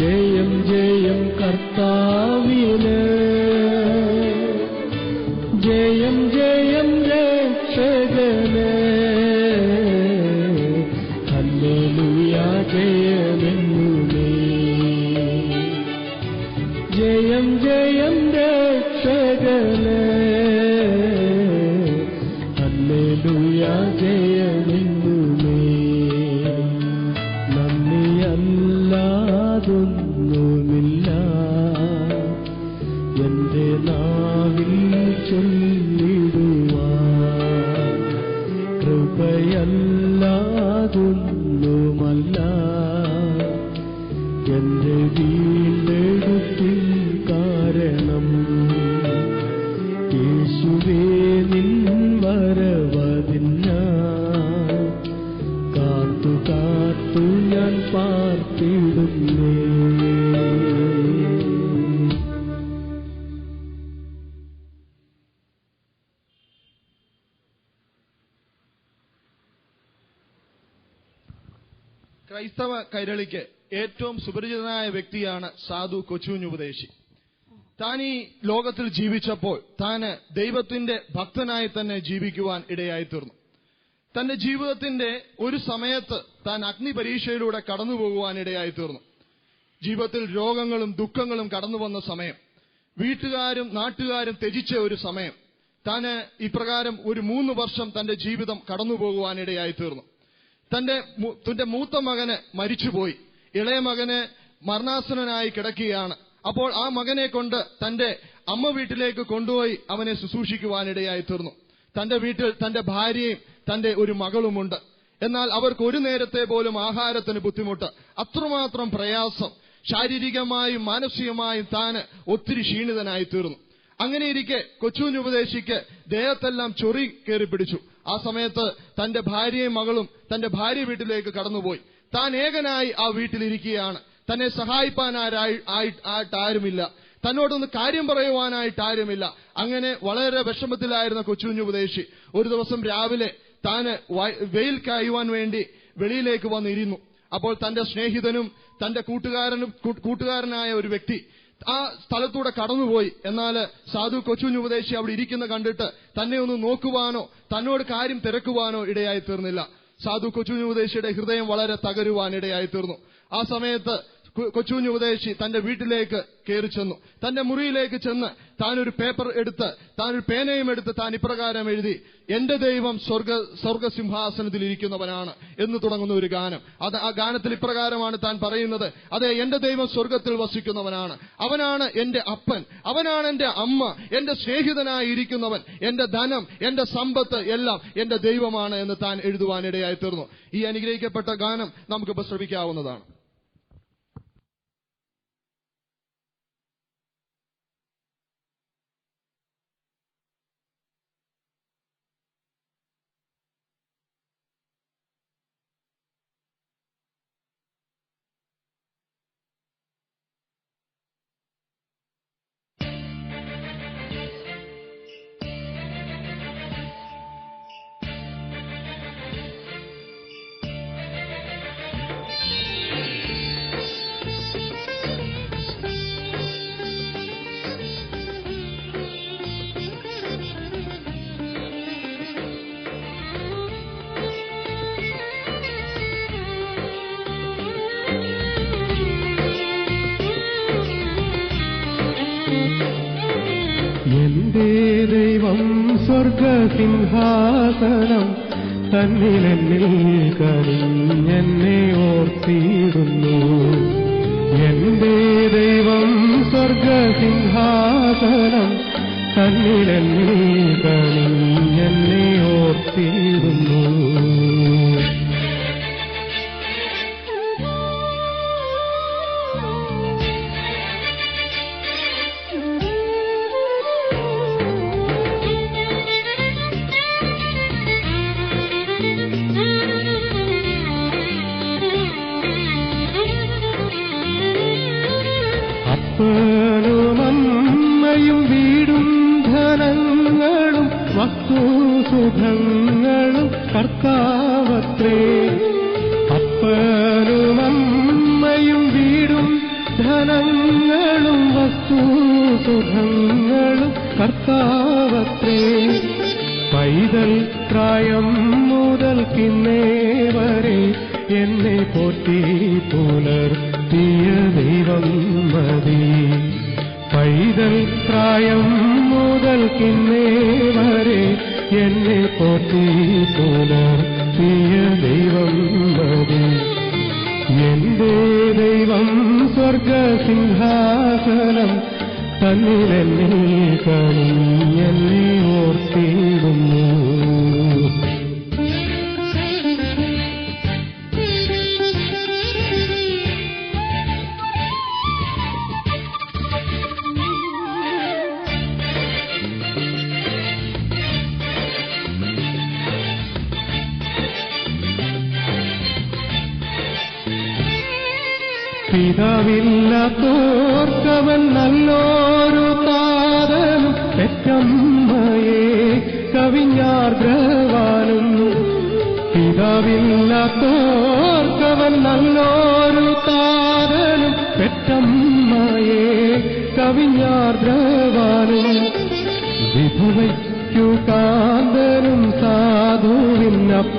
ജയം ജയം കർത്താവിന്, ജയം ജയം രക്ഷകന്. ഹല്ലേലൂയ ജയമെന്നുമേ. ജയം ജയം രക്ഷകന്. ഹല്ലേലൂയ ജയമെന്നുമേ. നന്ദിയല്ലാതൊന്നുമില്ല എന്റെ നാവിൽ ചൊല്ലിടുവാൻ. കൃപയല്ലാതൊന്നുമല്ല എന്റെ വീണ്ടെടുപ്പിൻ കാരണം. യേശുവേ നിൻ വരവതിനായി കാത്തു കാത്തു ഞാൻ പാർത്തിടുന്നേ. ക്രൈസ്തവ കൈരളിക്ക് ഏറ്റവും സുപരിചിതനായ വ്യക്തിയാണ് സാധു കൊച്ചുകുഞ്ഞുപദേശി. താൻ ഈ ലോകത്തിൽ ജീവിച്ചപ്പോൾ താന് ദൈവത്തിന്റെ ഭക്തനായി തന്നെ ജീവിക്കുവാൻ ഇടയായിത്തീർന്നു. തന്റെ ജീവിതത്തിന്റെ ഒരു സമയത്ത് താൻ അഗ്നിപരീക്ഷയിലൂടെ കടന്നുപോകുവാൻ ഇടയായിത്തീർന്നു. ജീവിതത്തിൽ രോഗങ്ങളും ദുഃഖങ്ങളും കടന്നു വന്ന സമയം, വീട്ടുകാരും നാട്ടുകാരും ത്യജിച്ച ഒരു സമയം, താന് ഇപ്രകാരം ഒരു 3 വർഷം തന്റെ ജീവിതം കടന്നുപോകുവാൻ ഇടയായിത്തീർന്നു. തന്റെ മൂത്ത മകന് മരിച്ചുപോയി, ഇളയ മകന് മരണാസന്നനായി കിടക്കുകയാണ്. അപ്പോൾ ആ മകനെ കൊണ്ട് തന്റെ അമ്മ വീട്ടിലേക്ക് കൊണ്ടുപോയി അവനെ ശുശ്രൂഷിക്കുവാനിടയായി തീർന്നു. തന്റെ വീട്ടിൽ തന്റെ ഭാര്യയും തന്റെ ഒരു മകളുമുണ്ട്. എന്നാൽ അവർക്ക് ഒരു നേരത്തെ പോലും ആഹാരത്തിന് ബുദ്ധിമുട്ട്, അത്രമാത്രം പ്രയാസം, ശാരീരികമായും മാനസികമായും താന് ഒത്തിരി ക്ഷീണിതനായി തീർന്നു. അങ്ങനെയിരിക്കെ കൊച്ചുകുഞ്ഞുപദേശിക്ക് ദേഹത്തെല്ലാം ചൊറി കയറി പിടിച്ചു. ആ സമയത്ത് തന്റെ ഭാര്യയും മകളും തന്റെ ഭാര്യ വീട്ടിലേക്ക് കടന്നുപോയി. താൻ ഏകനായി ആ വീട്ടിലിരിക്കുകയാണ്. തന്നെ സഹായിപ്പാനായിട്ടുമില്ല, തന്നോടൊന്ന് കാര്യം പറയുവാനായിട്ടാരുമില്ല. അങ്ങനെ വളരെ വിഷമത്തിലായിരുന്ന കൊച്ചുകുഞ്ഞുപദേശി ഒരു ദിവസം രാവിലെ താന് വെയിൽ കായുവാൻ വേണ്ടി വെളിയിലേക്ക് വന്നിരുന്നു. അപ്പോൾ തന്റെ സ്നേഹിതനും തന്റെ കൂട്ടുകാരനായ ഒരു വ്യക്തി ആ സ്ഥലത്തൂടെ കടന്നുപോയി. എന്നാൽ സാധു കൊച്ചുഞ്ഞുപദേശി അവിടെ ഇരിക്കുന്ന കണ്ടിട്ട് തന്നെ ഒന്ന് നോക്കുവാനോ തന്നോട് കാര്യം തിരക്കുവാനോ ഇടയായി തീർന്നില്ല. സാധു കൊച്ചുഞ്ഞുപദേശിയുടെ ഹൃദയം വളരെ തകരുവാൻ ഇടയായി തീർന്നു. ആ സമയത്ത് കൊച്ചുഞ്ഞുപദേശി തന്റെ വീട്ടിലേക്ക് കയറി ചെന്നു. തന്റെ മുറിയിലേക്ക് ചെന്ന് താനൊരു പേപ്പർ എടുത്ത് താനൊരു പേനയും എടുത്ത് താൻ ഇപ്രകാരം എഴുതി, എന്റെ ദൈവം സ്വർഗസിംഹാസനത്തിൽ ഇരിക്കുന്നവനാണ് എന്ന് തുടങ്ങുന്ന ഒരു ഗാനം. ആ ഗാനത്തിൽ ഇപ്രകാരമാണ് താൻ പറയുന്നത്, അതെ, എന്റെ ദൈവം സ്വർഗത്തിൽ വസിക്കുന്നവനാണ്, അവനാണ് എന്റെ അപ്പൻ, അവനാണ് എന്റെ അമ്മ, എന്റെ സ്നേഹിതനായി ഇരിക്കുന്നവൻ, എന്റെ ധനം, എന്റെ സമ്പത്ത് എല്ലാം എന്റെ ദൈവമാണ് എന്ന് താൻ എഴുതുവാനിടയായി തീർന്നു. ഈ അനുഗ്രഹിക്കപ്പെട്ട ഗാനം നമുക്കിപ്പോൾ ശ്രമിക്കാവുന്നതാണ്. എന്റെ ദൈവം സ്വർഗസിംഹാസനം തന്നിലെന്നിൽ കനിഞ്ഞെന്നെ ഓർത്തിടുന്നു. എന്റെ ദൈവം സ്വർഗസിംഹാസനം തന്നിലെന്നിൽ കനിഞ്ഞെന്നെ ഓർത്തിടുന്നു. അപ്പനുമമ്മയും വീടും ധനങ്ങളും വസ്തുസുഖങ്ങളും കർത്താവത്രേ. അപ്പനുമമ്മയും വീടും ധനങ്ങളും വസ്തുസുഖങ്ങളും കർത്താവത്രേ. പൈതൽ പ്രായം മുതൽക്കിന്നേ വരെ എന്നെ പോറ്റി പുലർത്തിയ ദൈവം മതി. പൈതൽ പ്രായം മുതൽക്കിന്നേ വരെ എന്നെ പോറ്റി പുലർത്തിയ ദൈവം മതി. എന്റെ ദൈവം സ്വർഗസിംഹാസനം തന്നിലെന്നിൽ കനിഞ്ഞെന്നെ ഓർത്തിടുന്നു. പിതാവില്ലാത്തോർക്കവൻ നല്ലൊരു താതനും പെറ്റമ്മയെ കവിഞ്ഞാർദ്രവാനും. പിതാവില്ലാത്തോർക്കവൻ നല്ലൊരു താതനും പെറ്റമ്മയെ കവിഞ്ഞാർദ്രവാനും. വിധവയ്ക്കു കാന്തനും സാധുവിനപ്പവും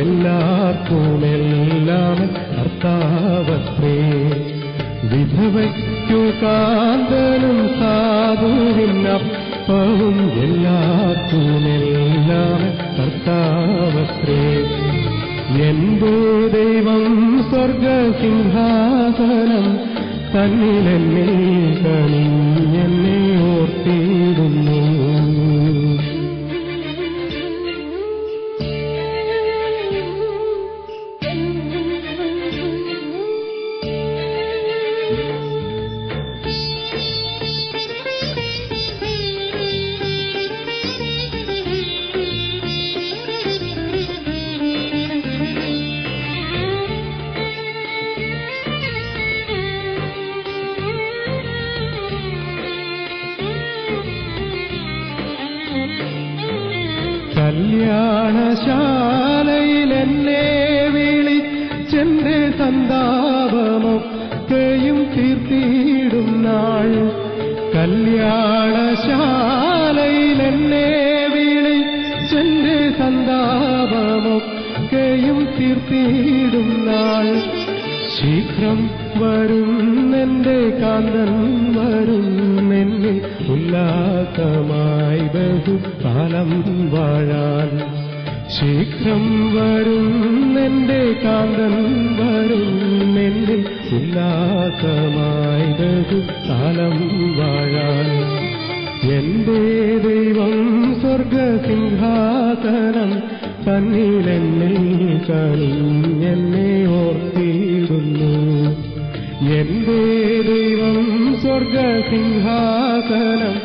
എല്ലാവർക്കുമെല്ലാം കർത്താവത്രേ. വിധവയ്ക്കു കാന്തനും സാധുവിനപ്പവും എല്ലാവർക്കുമെല്ലാം കർത്താവത്രേ. എന്റെ ദൈവം സ്വർഗസിംഹാസനം തന്നിലെന്നെ കനിഞ്ഞെന്നെ ഓർത്തിടുന്നു. കല്യാണശാലയിൽ എന്നെ സന്താപമൊക്കെയും തീർത്തിടും നാൾ. കല്യാണശാലയിൽ എന്നെ വിളിച്ചെന്റെ സന്താപമൊക്കെയും തീർത്തിടും നാൾ. ശീഘ്രം വരും എന്റെ കാന്തൻ വരും എന്നിൽ ഉല്ലാസമായി ബഹുകാലം വാഴാൻ. ശീഘ്രം വരും എന്റെ കാന്തൻ വരും എന്നിൽ ഉല്ലാസമായി ബഹുകാലം വാഴാൻ. എന്റെ ദൈവം സ്വർഗസിംഹാസനം തന്നിലെന്നിൽ കനിഞ്ഞെന്നെ ഓർത്തിടുന്നു. എന്റെ ദൈവം സ്വർഗസിംഹാസനം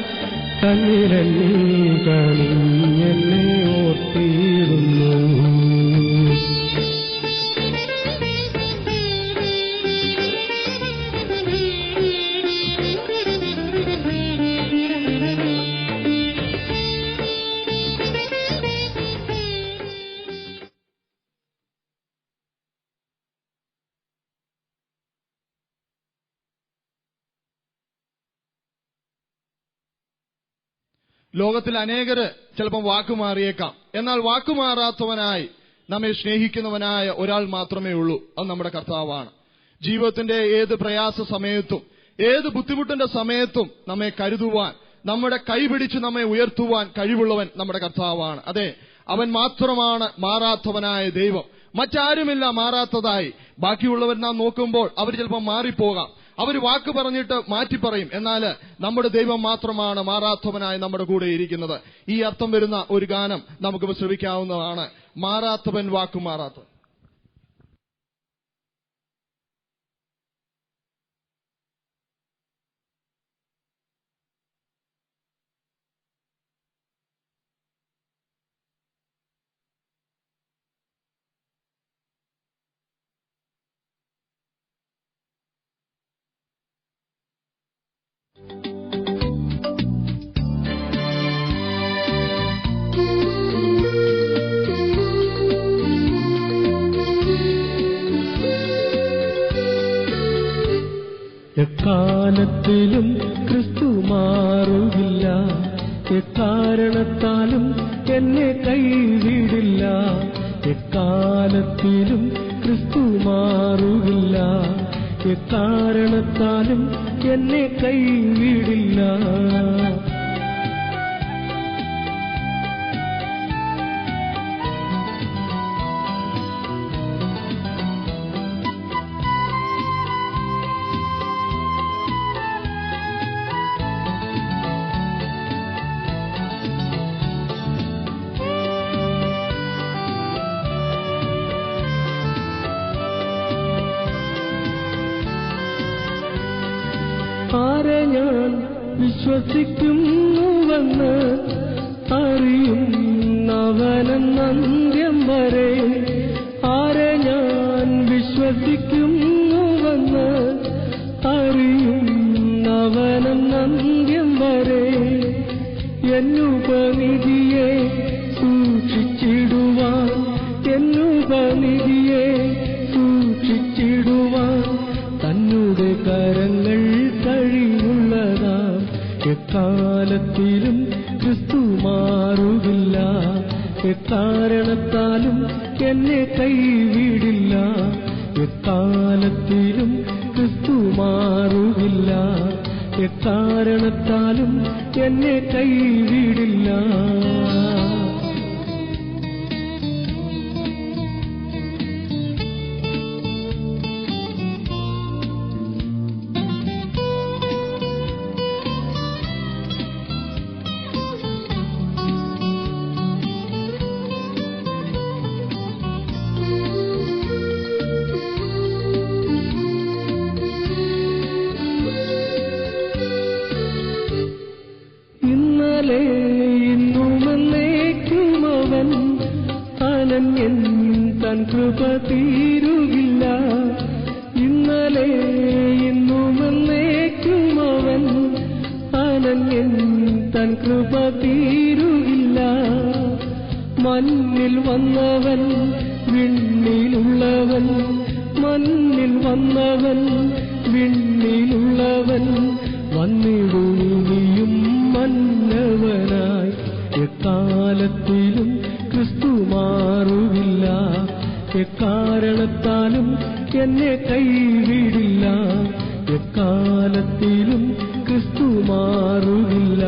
തന്നിലെന്നിൽ കനിഞ്ഞെന്നെ ഓർത്തിടുന്നു. ലോകത്തിൽ അനേകര് ചിലപ്പം വാക്കുമാറിയേക്കാം. എന്നാൽ വാക്കുമാറാത്തവനായി നമ്മെ സ്നേഹിക്കുന്നവനായ ഒരാൾ മാത്രമേ ഉള്ളൂ. അത് നമ്മുടെ കർത്താവാണ്. ജീവിതത്തിന്റെ ഏത് പ്രയാസ സമയത്തും ഏത് ബുദ്ധിമുട്ടിന്റെ സമയത്തും നമ്മെ കരുതുവാൻ, നമ്മുടെ കൈപിടിച്ച് നമ്മെ ഉയർത്തുവാൻ കഴിവുള്ളവൻ നമ്മുടെ കർത്താവാണ്. അതെ, അവൻ മാത്രമാണ് മാറാത്തവനായ ദൈവം. മറ്റാരുമില്ല മാറാത്തതായി. ബാക്കിയുള്ളവർ നാം നോക്കുമ്പോൾ അവർ ചിലപ്പോൾ മാറിപ്പോകാം. അവർ വാക്ക് പറഞ്ഞിട്ട് മാറ്റിപ്പറയും. എന്നാൽ നമ്മുടെ ദൈവം മാത്രമാണ് മാറാത്തവനായി നമ്മുടെ കൂടെ ഇരിക്കുന്നത്. ഈ അർത്ഥം വരുന്ന ഒരു ഗാനം നമുക്ക് ശ്രവിക്കാവുന്നതാണ്. മാറാത്തവൻ വാക്കുമാറാത്തവൻ. എക്കാലത്തിലും ക്രിസ്തു മാറുകില്ല, എക്കാരണത്താലും എന്നെ കൈവിടില്ല. എക്കാലത്തിലും ക്രിസ്തു മാറുകില്ല, എക്കാരണത്താലും എന്നെ കൈവിടില്ല. ആരെ ഞാൻ വിശ്വസിക്കുന്നുവെന്ന് അറിയുന്നവനെന്നന്ത്യം വരെ. ആരെ ഞാൻ വിശ്വസിക്കുന്നുവെന്ന് അറിയുന്നവനെന്നന്ത്യം വരെ. എന്നുപനിധിയെ സൂക്ഷിച്ചിടുവാൻ, എന്നുപനിധിയെ സൂക്ഷിച്ചിടുവാൻ തന്നുടെ കരങ്ങൾ കഴിവുള്ളതാം. എക്കാലത്തിലും ക്രിസ്തു മാറുകില്ല, എക്കാരണത്താലും എന്നെ കൈവിടില്ല. എക്കാലത്തിലും ക്രിസ്തു മാറുകില്ല, എക്കാരണത്താലും എന്നെ കൈവിടില്ല. ഇന്നുമെന്നേക്കുമവൻ അനന്യൻ, തൻ കൃപ തീരുകില്ല. ഇന്നലെ ഇന്നുമെന്നേക്കുമവൻ അനന്യൻ, തൻ കൃപ തീരുകില്ല. മണ്ണിൽ വന്നവൻ, വിണ്ണിലുള്ളവൻ, മണ്ണിൽ വന്നവൻ വിണ്ണിലുള്ളവൻ വന്നിടും മന്നവനായി. എക്കാലത്തിലും ക്രിസ്തു മാറുകില്ല, എക്കാരണത്താലും എന്നെ കൈവിടില്ല. എക്കാലത്തിലും ക്രിസ്തു മാറുകില്ല,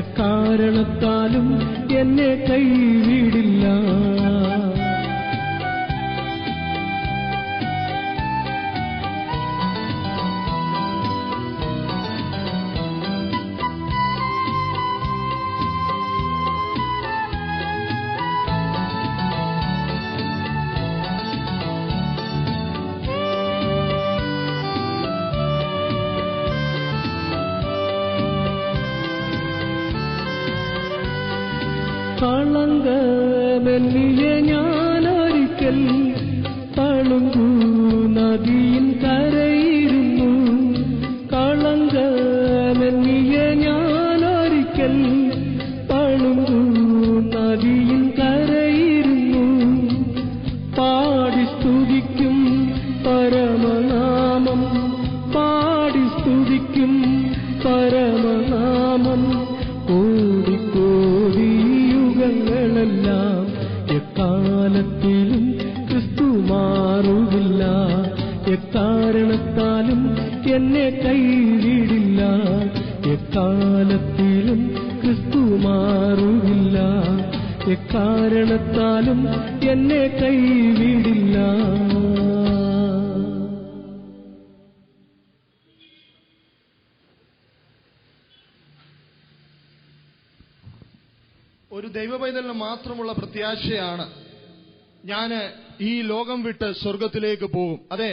എക്കാരണത്താലും എന്നെ കൈവിടില്ല. കളങ്കമെന്നിയെ ഞാനൊരിക്കൽ തളുങ്കു നദിയിൻ കരയിരുന്നു. കളങ്കമെന്നിയെ ഞാനൊരിക്കൽ തളുങ്കു നദിയിൻ കരയിരുന്നു. പാടി സ്തുതിക്കും പരമനാമം, പാടി സ്തുതിക്കും പരമനാമം. കോടിക്കോടി യുഗങ്ങളെല്ലാം എക്കാലത്തിലും ക്രിസ്തു മാറുകില്ല, എക്കാരണത്താലും എന്നെ കൈവിടില്ല. എക്കാലത്തിലും ക്രിസ്തു മാറുകില്ല, എക്കാരണത്താലും എന്നെ കൈവിടില്ല. ഒരു ദൈവപൈതലിന് മാത്രമുള്ള പ്രത്യാശയാണ് ഞാൻ ഈ ലോകം വിട്ട് സ്വർഗത്തിലേക്ക് പോകും. അതെ,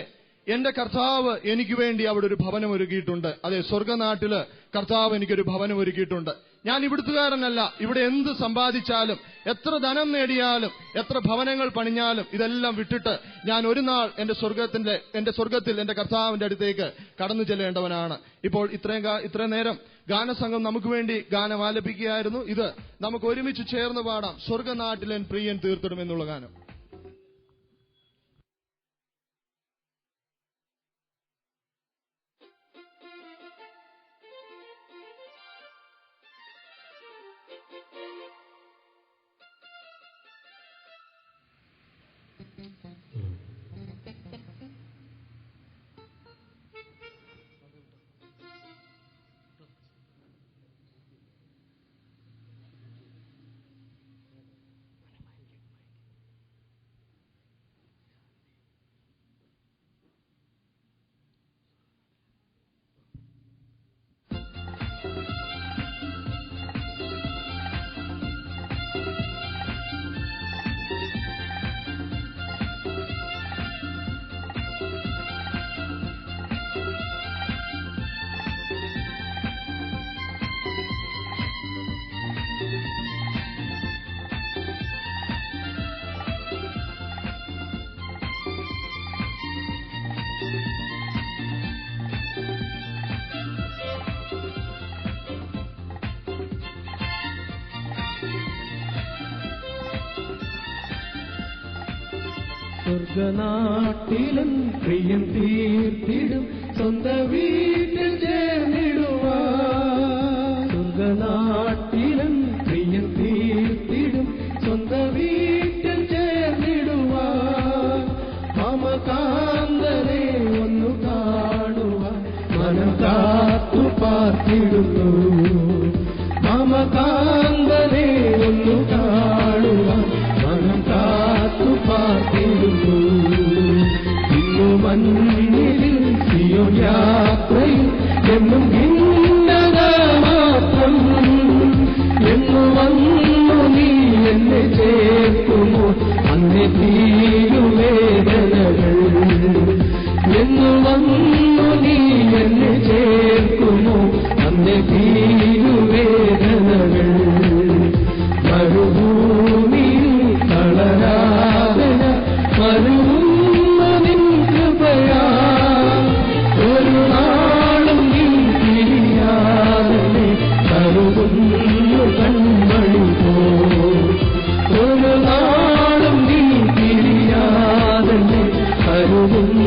എന്റെ കർത്താവ് എനിക്ക് വേണ്ടി അവിടെ ഒരു ഭവനം ഒരുക്കിയിട്ടുണ്ട്. അതെ, സ്വർഗനാട്ടില് കർത്താവ് എനിക്കൊരു ഭവനം ഒരുക്കിയിട്ടുണ്ട്. ഞാൻ ഇവിടുത്തുകാരനല്ല. ഇവിടെ എന്ത് സമ്പാദിച്ചാലും, എത്ര ധനം നേടിയാലും, എത്ര ഭവനങ്ങൾ പണിഞ്ഞാലും ഇതെല്ലാം വിട്ടിട്ട് ഞാൻ ഒരു നാൾ എന്റെ സ്വർഗത്തിൽ എന്റെ കർത്താവിന്റെ അടുത്തേക്ക് കടന്നു ചെല്ലേണ്ടവനാണ്. ഇപ്പോൾ ഇത്രയും നേരം ഗാനസംഘം നമുക്ക് വേണ്ടി ഗാനം ആലപിക്കുകയായിരുന്നു. ഇത് നമുക്ക് ഒരുമിച്ച് ചേർന്ന് പാടാം. സ്വർഗനാട്ടിലെ പ്രിയൻ തീർത്തിടുമെന്നുള്ള ഗാനം. സ്വർഗനാട്ടിലും പ്രിയൻ തീർത്തിടും സ്വന്ത വീട്ടിൽ ചേർന്നിടുവാൻ. സ്വർഗനാട്ടിലും പ്രിയൻ തീർത്തിടും സ്വന്ത വീട്ടിൽ ചേർന്നിടുവാൻ. മമകാന്തരെ ഒന്നു കാണുവാൻ മനം കാത്തു പാർത്തിടുന്നു. മമകാന്തരെ ഒന്നു കാണുവാൻ മനം കാത്തു പാർത്തിടുന്നു. ഇന്നു മണ്ണിൽ സിയോൻ യാത്രയിൽ എന്നും ഭിന്നത മാത്രം. എന്നു വന്നു നീ എന്നെ ചേർക്കുമോ അന്നേ തീരുവേദനകൾ. എന്നു വന്നു നീ എന്നെ ചേർക്കുമോ അന്നേ തീരുവേദനകൾ. മരുഭൂമിയിൽ തളരാതെ മരുന്ന നിൻ കൃപയാ. ഒരു നാളും നീ തിരിയാതെ കരുതുന്നു കൺമണി പോ. ഒരു നാളും നീ തിരിയാതെ കരുതുന്നു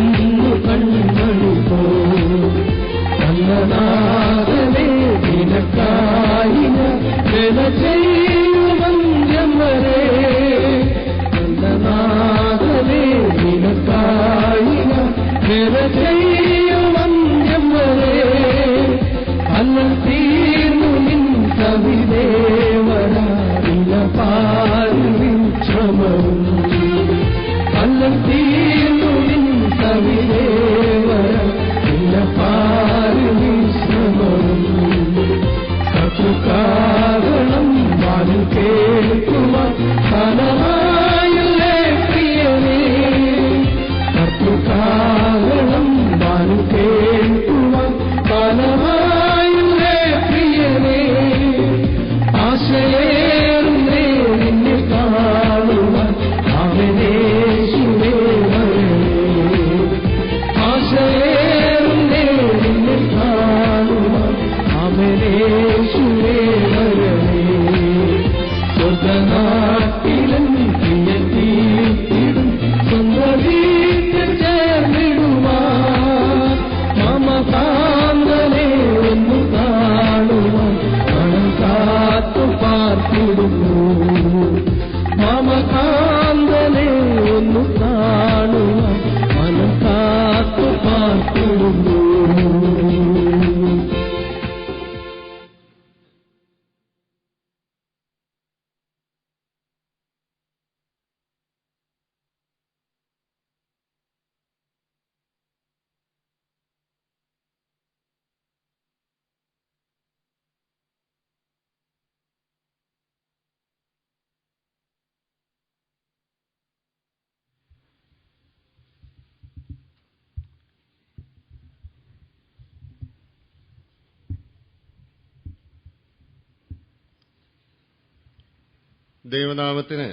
ദൈവനാമത്തിന്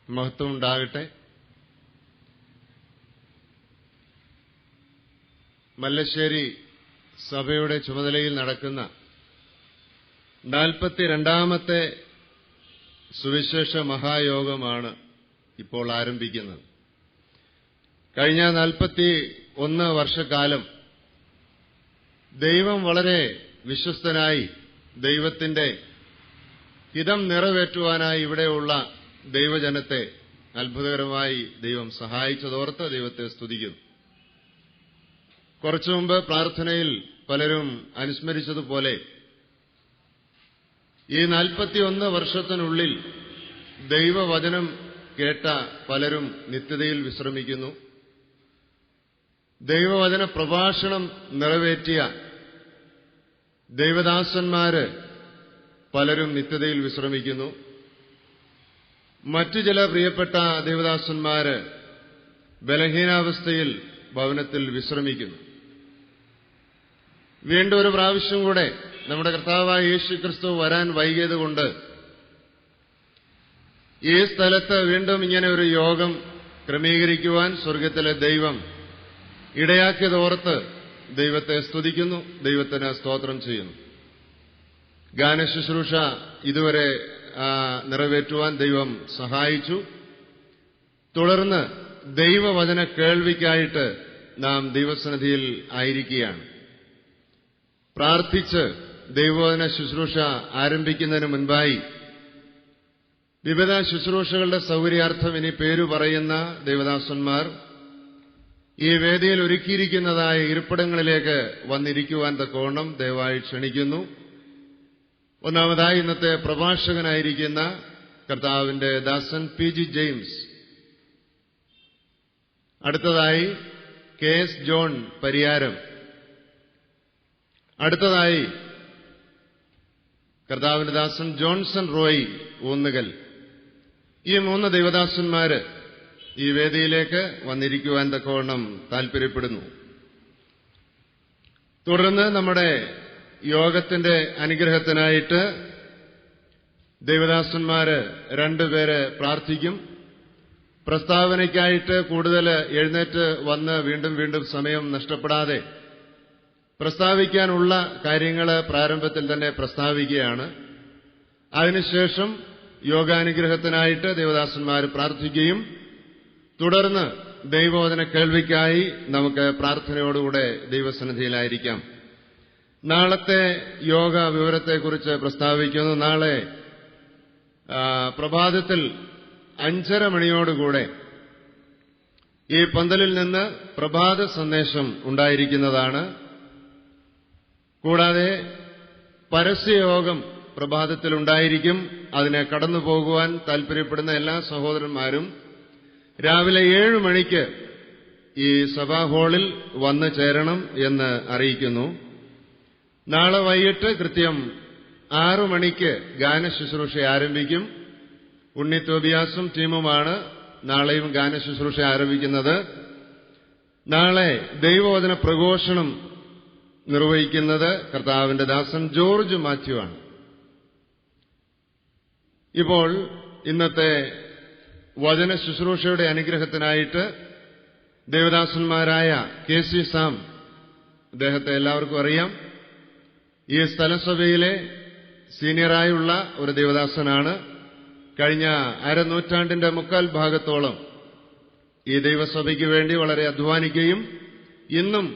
മഹത്വം ഉണ്ടാകട്ടെ. മല്ലശ്ശേരി സഭയുടെ ചുമതലയിൽ നടക്കുന്ന 42ാമത്തെ സുവിശേഷ മഹായോഗമാണ് ഇപ്പോൾ ആരംഭിക്കുന്നത്. കഴിഞ്ഞ 41 വർഷക്കാലം ദൈവം വളരെ വിശ്വസ്തനായി ദൈവത്തിന്റെ ഹിതം നിറവേറ്റുവാനായി ഇവിടെയുള്ള ദൈവജനത്തെ അത്ഭുതകരമായി ദൈവം സഹായിച്ചതോർത്ത് ദൈവത്തെ സ്തുതിക്കുന്നു. കുറച്ചു മുമ്പ് പ്രാർത്ഥനയിൽ പലരും അനുസ്മരിച്ചതുപോലെ ഈ 41 വർഷത്തിനുള്ളിൽ ദൈവവചനം കേട്ട പലരും നിത്യതയിൽ വിശ്രമിക്കുന്നു. ദൈവവചന പ്രഭാഷണം നിറവേറ്റിയ ദൈവദാസന്മാര് പലരും നിത്യതയിൽ വിശ്രമിക്കുന്നു. മറ്റു ചില പ്രിയപ്പെട്ട ദൈവദാസന്മാര് ബലഹീനാവസ്ഥയിൽ ഭവനത്തിൽ വിശ്രമിക്കുന്നു. വീണ്ടും ഒരു പ്രാവശ്യം കൂടെ നമ്മുടെ കർത്താവായ യേശുക്രിസ്തു വരാൻ വൈകിയതുകൊണ്ട് ഈ സ്ഥലത്ത് വീണ്ടും ഇങ്ങനെ ഒരു യോഗം ക്രമീകരിക്കുവാൻ സ്വർഗത്തിലെ ദൈവം ഇടയാക്കിയതോർത്ത് ദൈവത്തെ സ്തുതിക്കുന്നു, ദൈവത്തിന് സ്തോത്രം ചെയ്യുന്നു. ഗാനശുശ്രൂഷ ഇതുവരെ നിറവേറ്റുവാൻ ദൈവം സഹായിച്ചു. തുടർന്ന് ദൈവവചന കേൾവിക്കായിട്ട് നാം ദൈവസന്നിധിയിൽ ആയിരിക്കുകയാണ്. പ്രാർത്ഥിച്ച് ദൈവവചന ശുശ്രൂഷ ആരംഭിക്കുന്നതിന് മുൻപായി വിവിധ ശുശ്രൂഷകളുടെ സൗകര്യാർത്ഥം ഇനി പേരു പറയുന്ന ദൈവദാസന്മാർ ഈ വേദിയിൽ ഒരുക്കിയിരിക്കുന്നതായ ഇരിപ്പിടങ്ങളിലേക്ക് വന്നിരിക്കുവാൻ തക്കവണ്ണം ദയവായി ക്ഷണിക്കുന്നു. ഒന്നാമതായി ഇന്നത്തെ പ്രഭാഷകനായിരിക്കുന്ന കർത്താവിന്റെ ദാസൻ PG ജെയിംസ്, അടുത്തതായി KS ജോൺ പരിയാരം, അടുത്തതായി കർത്താവിന്റെ ദാസൻ ജോൺസൺ റോയ് ഊന്നുകൽ. ഈ 3 ദൈവദാസന്മാര് ഈ വേദിയിലേക്ക് വന്നിരിക്കുവാൻ തക്കവണ്ണം താൽപര്യപ്പെടുന്നു. തുടർന്ന് നമ്മുടെ യോഗത്തിന്റെ അനുഗ്രഹത്തിനായിട്ട് ദൈവദാസന്മാര് 2 പേര് പ്രാർത്ഥിക്കും. പ്രസ്താവനയ്ക്കായിട്ട് കൂടുതൽ എഴുന്നേറ്റ് വന്ന് വീണ്ടും സമയം നഷ്ടപ്പെടാതെ പ്രസ്താവിക്കാനുള്ള കാര്യങ്ങൾ പ്രാരംഭത്തിൽ തന്നെ പ്രസ്താവിക്കുകയാണ്. അതിനുശേഷം യോഗാനുഗ്രഹത്തിനായിട്ട് ദൈവദാസന്മാർ പ്രാർത്ഥിക്കുകയും തുടർന്ന് ദൈവവചന കേൾവിക്കായി നമുക്ക് പ്രാർത്ഥനയോടുകൂടെ ദൈവസന്നിധിയിലായിരിക്കാം. നാളത്തെ യോഗ വിവരത്തെക്കുറിച്ച് പ്രസ്താവിക്കുന്നു. നാളെ പ്രഭാതത്തിൽ 5:30 മണിയോടുകൂടെ ഈ പന്തലിൽ നിന്ന് പ്രഭാത സന്ദേശം ഉണ്ടായിരിക്കുന്നതാണ്. കൂടാതെ പരസ്യയോഗം പ്രഭാതത്തിൽ ഉണ്ടായിരിക്കും. അതിനെ കടന്നു പോകുവാൻ താൽപര്യപ്പെടുന്ന എല്ലാ സഹോദരന്മാരും രാവിലെ 7 മണിക്ക് ഈ സഭാ ഹാളിൽ വന്നു ചേരണം എന്ന് അറിയിക്കുന്നു. നാളെ വൈകിട്ട് കൃത്യം 6 മണിക്ക് ഗാനശുശ്രൂഷ ആരംഭിക്കും. ഉണ്ണി തോബിയാസും ടീമുമാണ് നാളെയും ഗാനശുശ്രൂഷ ആരംഭിക്കുന്നത്. നാളെ ദൈവവചന പ്രഘോഷണം നിർവഹിക്കുന്നത് കർത്താവിന്റെ ദാസൻ ജോർജ് മാത്യു ആണ്. ഇപ്പോൾ ഇന്നത്തെ വചന ശുശ്രൂഷയുടെ അനുഗ്രഹത്തിനായിട്ട് ദേവദാസന്മാരായ KC സാം, അദ്ദേഹത്തെ എല്ലാവർക്കും അറിയാം. ഈ സ്ഥലസഭയിലെ സീനിയറായുള്ള ഒരു ദേവദാസനാണ്. കഴിഞ്ഞ അരനൂറ്റാണ്ടിന്റെ 3/4 ഭാഗത്തോളം ഈ ദൈവസഭയ്ക്ക് വേണ്ടി വളരെ അധ്വാനിക്കുകയും ഇന്നും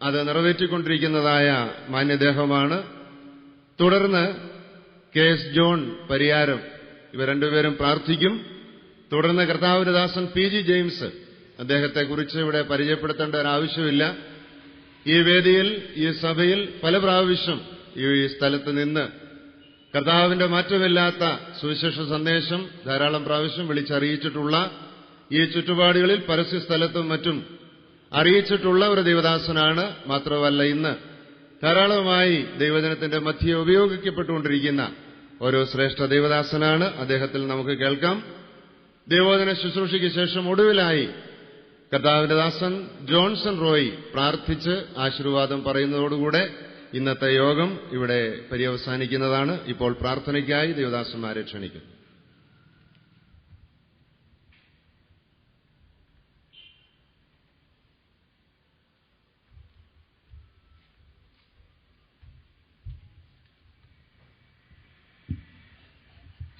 അത് നിറവേറ്റിക്കൊണ്ടിരിക്കുന്നതായ മാന്യദേഹമാണ്. തുടർന്ന് KS ജോൺ പരിയാരം, ഇവർ 2 പേരും പ്രാർത്ഥിക്കും. തുടർന്ന് കർത്താവിന്റെ ദാസൻ PG ജെയിംസ്, അദ്ദേഹത്തെക്കുറിച്ച് ഇവിടെ പരിചയപ്പെടുത്തേണ്ട ഒരാവശ്യമില്ല. ഈ വേദിയിൽ, ഈ സഭയിൽ പല പ്രാവശ്യം ഈ സ്ഥലത്ത് നിന്ന് കർത്താവിന്റെ മാറ്റമില്ലാത്ത സുവിശേഷ സന്ദേശം ധാരാളം പ്രാവശ്യം വിളിച്ചറിയിച്ചിട്ടുള്ള, ഈ ചുറ്റുപാടുകളിൽ പരസ്യ സ്ഥലത്തും മറ്റും അറിയിച്ചിട്ടുള്ള ഒരു ദൈവദാസനാണ്. മാത്രമല്ല ഇന്ന് ധാരാളമായി ദൈവജനത്തിന്റെ മധ്യേ ഉപയോഗിക്കപ്പെട്ടുകൊണ്ടിരിക്കുന്ന ഒരു ശ്രേഷ്ഠ ദൈവദാസനാണ്. അദ്ദേഹത്തിൽ നമുക്ക് കേൾക്കാം. ദൈവവചന ശുശ്രൂഷയ്ക്ക് ശേഷം ഒടുവിലായി കർത്താവിന്റെ ദാസൻ ജോൺസൺ റോയ് പ്രാർത്ഥിച്ച് ആശീർവാദം പറയുന്നതോടുകൂടെ ഇന്നത്തെ യോഗം ഇവിടെ പര്യവസാനിക്കുന്നതാണ്. ഇപ്പോൾ പ്രാർത്ഥനയ്ക്കായി ദൈവദാസന്മാരെ ക്ഷണിക്കും.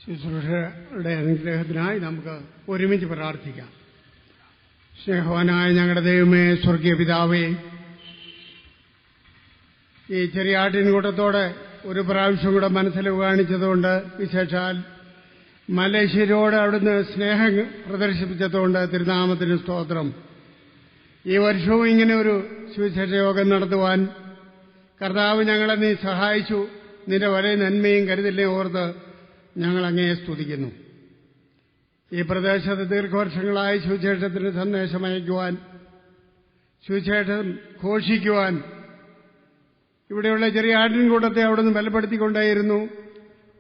ശുശ്രൂഷയുടെ അനുഗ്രഹത്തിനായി നമുക്ക് ഒരുമിച്ച് പ്രാർത്ഥിക്കാം. സ്നേഹവാനായ ഞങ്ങളുടെ ദൈവമേ, സ്വർഗീയ പിതാവേ, ഈ ചെറിയ ആട്ടിൻകൂട്ടത്തോടെ ഒരു പ്രാവശ്യം കൂടെ മനസ്സിൽ കാണിച്ചതുകൊണ്ട്, വിശേഷാൽ മലേഷ്യരോട് അവിടുന്ന് സ്നേഹം പ്രദർശിപ്പിച്ചതുകൊണ്ട് തിരുനാമത്തിന് സ്തോത്രം. ഈ വർഷവും ഇങ്ങനെ ഒരു സുവിശേഷ യോഗം നടത്തുവാൻ കർത്താവ് ഞങ്ങളെ നീ സഹായിച്ചു. നിന്റെ വലിയ നന്മയും കരുതലിനെയും ഓർത്ത് ഞങ്ങൾ അങ്ങയെ സ്തുതിക്കുന്നു. ഈ പ്രദേശത്ത് ദീർഘവർഷങ്ങളായി സുവിശേഷത്തിന് സന്ദേശം അയക്കുവാൻ, സുവിശേഷം ഘോഷിക്കുവാൻ ഇവിടെയുള്ള ചെറിയ ആട്ടിൻകൂട്ടത്തെ അവിടുന്ന് ബലപ്പെടുത്തിക്കൊണ്ടേയിരുന്നു.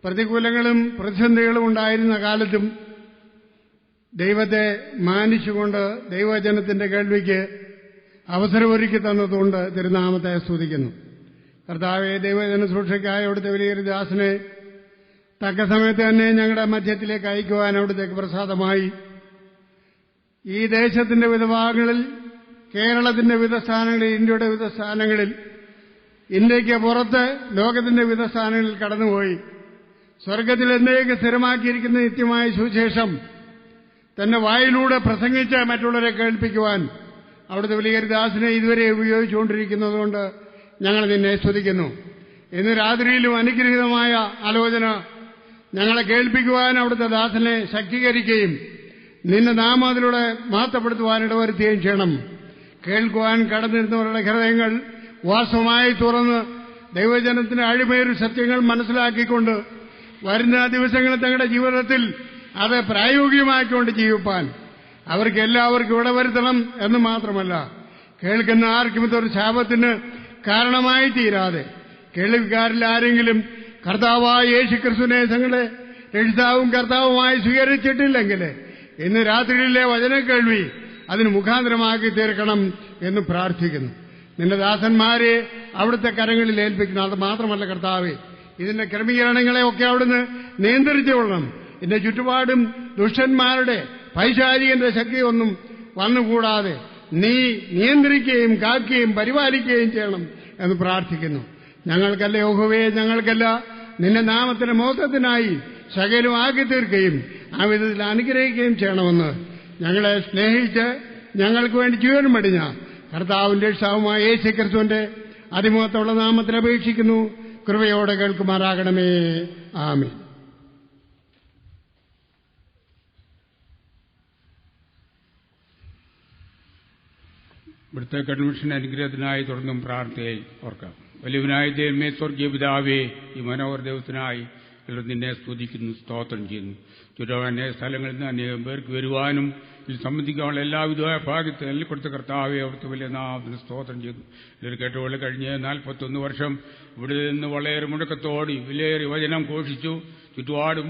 പ്രതികൂലങ്ങളും പ്രതിസന്ധികളും ഉണ്ടായിരുന്ന കാലത്തും ദൈവത്തെ മാനിച്ചുകൊണ്ട് ദൈവജനത്തിന്റെ കേൾവിക്ക് അവസരമൊരുക്കി തന്നതുകൊണ്ട് തിരുനാമത്തെ സ്തുതിക്കുന്നു. കർത്താവെ, ദൈവജന സുരക്ഷയ്ക്കായി അവിടുത്തെ വലിയൊരു ദാസനെ തക്ക സമയത്ത് തന്നെ ഞങ്ങളുടെ മധ്യത്തിലേക്ക് അയക്കുവാൻ അവിടുത്തേക്ക് പ്രസാദമായി. ഈ ദേശത്തിന്റെ വിവിധ ഭാഗങ്ങളിൽ, കേരളത്തിന്റെ വിവിധ സ്ഥാനങ്ങളിൽ, ഇന്ത്യയുടെ വിവിധ സ്ഥാനങ്ങളിൽ, ഇന്ത്യയ്ക്ക് പുറത്ത് ലോകത്തിന്റെ വിവിധ സ്ഥാനങ്ങളിൽ കടന്നുപോയി സ്വർഗത്തിൽ എന്നേക്ക് സ്ഥിരമാക്കിയിരിക്കുന്ന നിത്യമായ സുവിശേഷം തന്റെ വായിലൂടെ പ്രസംഗിച്ച് മറ്റുള്ളവരെ കേൾപ്പിക്കുവാൻ അവിടുത്തെ വലിയൊരു ദാസനെ ഇതുവരെ ഉപയോഗിച്ചുകൊണ്ടിരിക്കുന്നതുകൊണ്ട് ഞങ്ങൾ നിന്നെ സ്തുതിക്കുന്നു. ഇന്ന് രാത്രിയിലും അനുഗ്രഹീതമായ ആലോചന ഞങ്ങളെ കേൾപ്പിക്കുവാൻ അവിടുത്തെ ദാസനെ ശക്തീകരിക്കുകയും നിന്റെ നാമം അതിലൂടെ മഹത്വപ്പെടുത്തുവാൻ ഇടവരുത്തുകയും ചെയ്യണം. കേൾക്കുവാൻ കടന്നിരുന്നവരുടെ ഹൃദയങ്ങൾ വാസ്തവമായി തുറന്ന് ദൈവജനത്തിന്റെ അഴിമേറിയ സത്യങ്ങൾ മനസ്സിലാക്കിക്കൊണ്ട് വരുന്ന ദിവസങ്ങളിൽ തങ്ങളുടെ ജീവിതത്തിൽ അത് പ്രായോഗികമാക്കിക്കൊണ്ട് ജീവിപ്പാൻ അവർക്ക് എല്ലാവർക്കും ഇടവരുത്തണം എന്ന് മാത്രമല്ല, കേൾക്കുന്ന ആർക്കും ഇതൊരു ശാപത്തിന് കാരണമായി തീരാതെ കേൾവിക്കാരിൽ ആരെങ്കിലും കർത്താവായ യേശുക്രിസ്തുവിനെ തങ്ങളുടെ രക്ഷിതാവും കർത്താവുമായി സ്വീകരിച്ചിട്ടില്ലെങ്കിൽ ഇന്ന് രാത്രിയിലെ വചന കേൾവി അതിന് മുഖാന്തരമാക്കി തീർക്കണം എന്ന് പ്രാർത്ഥിക്കുന്നു. നിന്റെ ദാസന്മാരെ അവിടുത്തെ കരങ്ങളിൽ ഏൽപ്പിക്കണം. അത് മാത്രമല്ല കർത്താവേ, ഇതിന്റെ ക്രമീകരണങ്ങളെയൊക്കെ അവിടുന്ന് നിയന്ത്രിച്ചുകൊള്ളണം. ഇതിന്റെ ചുറ്റുപാടും ദുഷ്ടന്മാരുടെ പൈശാചികന്റെ ശക്തിയൊന്നും വന്നുകൂടാതെ നീ നിയന്ത്രിക്കുകയും കാക്കുകയും പരിപാലിക്കുകയും ചെയ്യണം എന്ന് പ്രാർത്ഥിക്കുന്നു. ഞങ്ങൾക്കല്ല യഹോവേ, ഞങ്ങൾക്കല്ല നിന്റെ നാമത്തിന്റെ മഹത്വത്തിനായി സകലം ആക്കി തീർക്കുകയും ആ വിധത്തിൽ അനുഗ്രഹിക്കുകയും ചെയ്യണമെന്ന് ഞങ്ങളെ സ്നേഹിച്ച് ഞങ്ങൾക്ക് വേണ്ടി ജീവൻ മടിഞ്ഞ കർത്താവിന്റെ രക്ഷിതാവുമായ യേശുക്രിസ്തുവിന്റെ അതിമഹത്വമുള്ള നാമത്തിൽ അപേക്ഷിക്കുന്നു. കൃപയോടെ കേൾക്കുമാറാകണമേ. ആമേൻ. ഇവിടുത്തെ കൺവെൻഷൻ അനുഗ്രഹത്തിനായി തുടർന്നും പ്രാർത്ഥനയിൽ ഓർക്കാം. വലിയവനായ ദൈവമേ, സ്വർഗീയ പിതാവേ, ഈ മനോഹര ദൈവത്തിനായി നിന്നെ സ്തുതിക്കുന്നു, സ്തോത്രം ചെയ്യുന്നു. ചുറ്റുപാടിന്റെ സ്ഥലങ്ങളിൽ നിന്ന് അനേകം പേർക്ക് വരുവാനും ഇതിൽ സംബന്ധിക്കാനുള്ള എല്ലാവിധമായ ഭാഗ്യത്തെ നൽകിക്കൊടുത്ത കർത്താവെ അവിടുത്തെ വലിയ നാമത്തിന് സ്തോത്രം ചെയ്യുന്നു. ഇതിൽ കേട്ടുപോലെ കഴിഞ്ഞ 41 വർഷം ഇവിടെ നിന്ന് വളരെ മുഴക്കത്തോടെ വിലയേറിയ വചനം ഘോഷിച്ചു. ചുറ്റുപാടും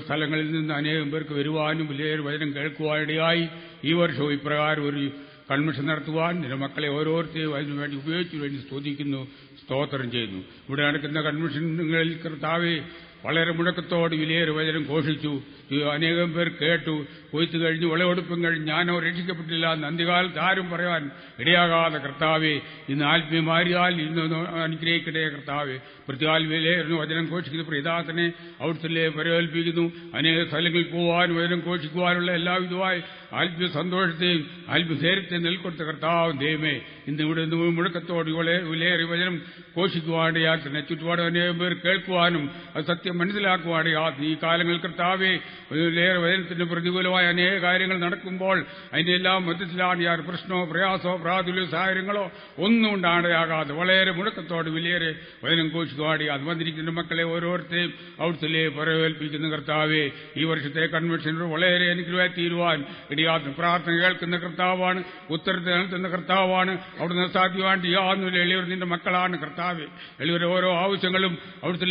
സ്ഥലങ്ങളിൽ നിന്ന് അനേകം പേർക്ക് വരുവാനും വിലയേറിയ വചനം കേൾക്കുവാനിടയായി ഈ വർഷവും ഇപ്രകാരം ഒരു കൺവെൻഷൻ നടത്തുവാൻ നിന്റെ മക്കളെ ഓരോരുത്തരെയും അതിനുവേണ്ടി ഉപയോഗിച്ചു വേണ്ടി സ്തുതിക്കുന്നു, സ്തോത്രം ചെയ്യുന്നു. ഇവിടെ നടക്കുന്ന കൺവെൻഷനുകളിൽ കർത്താവെ വളരെ മുഴക്കത്തോട് വിലയേറിയ വചനം ഘോഷിച്ചു. അനേകം പേർ കേട്ടു. കൊയ്ത്ത് കഴിഞ്ഞ് വിളവെടുപ്പും കഴിഞ്ഞ് ഞാനോ രക്ഷിക്കപ്പെട്ടില്ല എന്ന് അന്ത്യകാലത്ത് ആരും പറയാൻ ഇടയാകാതെ കർത്താവെ ഇന്ന് ആത്മീയമാരിയാൽ ഇന്ന് അനുഗ്രഹിക്കട്ടെ കർത്താവെ. പ്രത്യേക വിലയേറിയ വചനം ഘോഷിക്കുന്ന പ്രിയദാസനെ അവിടുത്തെ പരിപാലിപ്പിക്കുന്നു. അനേക സ്ഥലങ്ങളിൽ പോകാനും വചനം ഘോഷിക്കുവാനുള്ള എല്ലാവിധമായ ആത്മീയ സന്തോഷത്തെയും ആത്മധൈര്യത്തെയും നൽകൊടുത്ത കർത്താവ് ദൈവമേ, ഇന്ന് ഇവിടെ നിന്ന് മുഴക്കത്തോട് വിലയേറിയ വചനം ഘോഷിക്കുവാനിടയാൽ തന്നെ ചുറ്റുപാട് അനേകം പേർ കേൾക്കുവാനും അത് സത്യം മനസ്സിലാക്കുവാനിടയാൽ ഈ കാലങ്ങളിൽ കർത്താവെ വിലയേറെ വചനത്തിന് പ്രതികൂലമായ അനേക കാര്യങ്ങൾ നടക്കുമ്പോൾ അതിന്റെ എല്ലാം മധ്യത്തിലാണ് യാതൊരു പ്രശ്നമോ പ്രയാസമോ പ്രാതുല്യ സാഹചര്യങ്ങളോ ഒന്നും ഉണ്ടാകാതെ വളരെ മുഴക്കത്തോട് വിലയേറെ വചനം ഘോഷിക്കുവാടി അത് വന്നിരിക്കുന്ന മക്കളെ ഓരോരുത്തരെയും അവിടുത്തെ പരവേൽപ്പിക്കുന്ന കർത്താവെ ഈ വർഷത്തെ കൺവെൻഷനിൽ വളരെ അനുഗ്രഹമായി തീരുവാൻ ഇടയാത്ത പ്രാർത്ഥന കേൾക്കുന്ന കർത്താവാണ്, ഉത്തരത്തെ നൽകുന്ന കർത്താവാണ്. അവിടുന്ന് സാധ്യമായിട്ട് യാതൊന്നും എളിയവർ നിന്റെ മക്കളാണ് കർത്താവെ. എളിയവരെ ഓരോ ആവശ്യങ്ങളും അവിടുത്തെ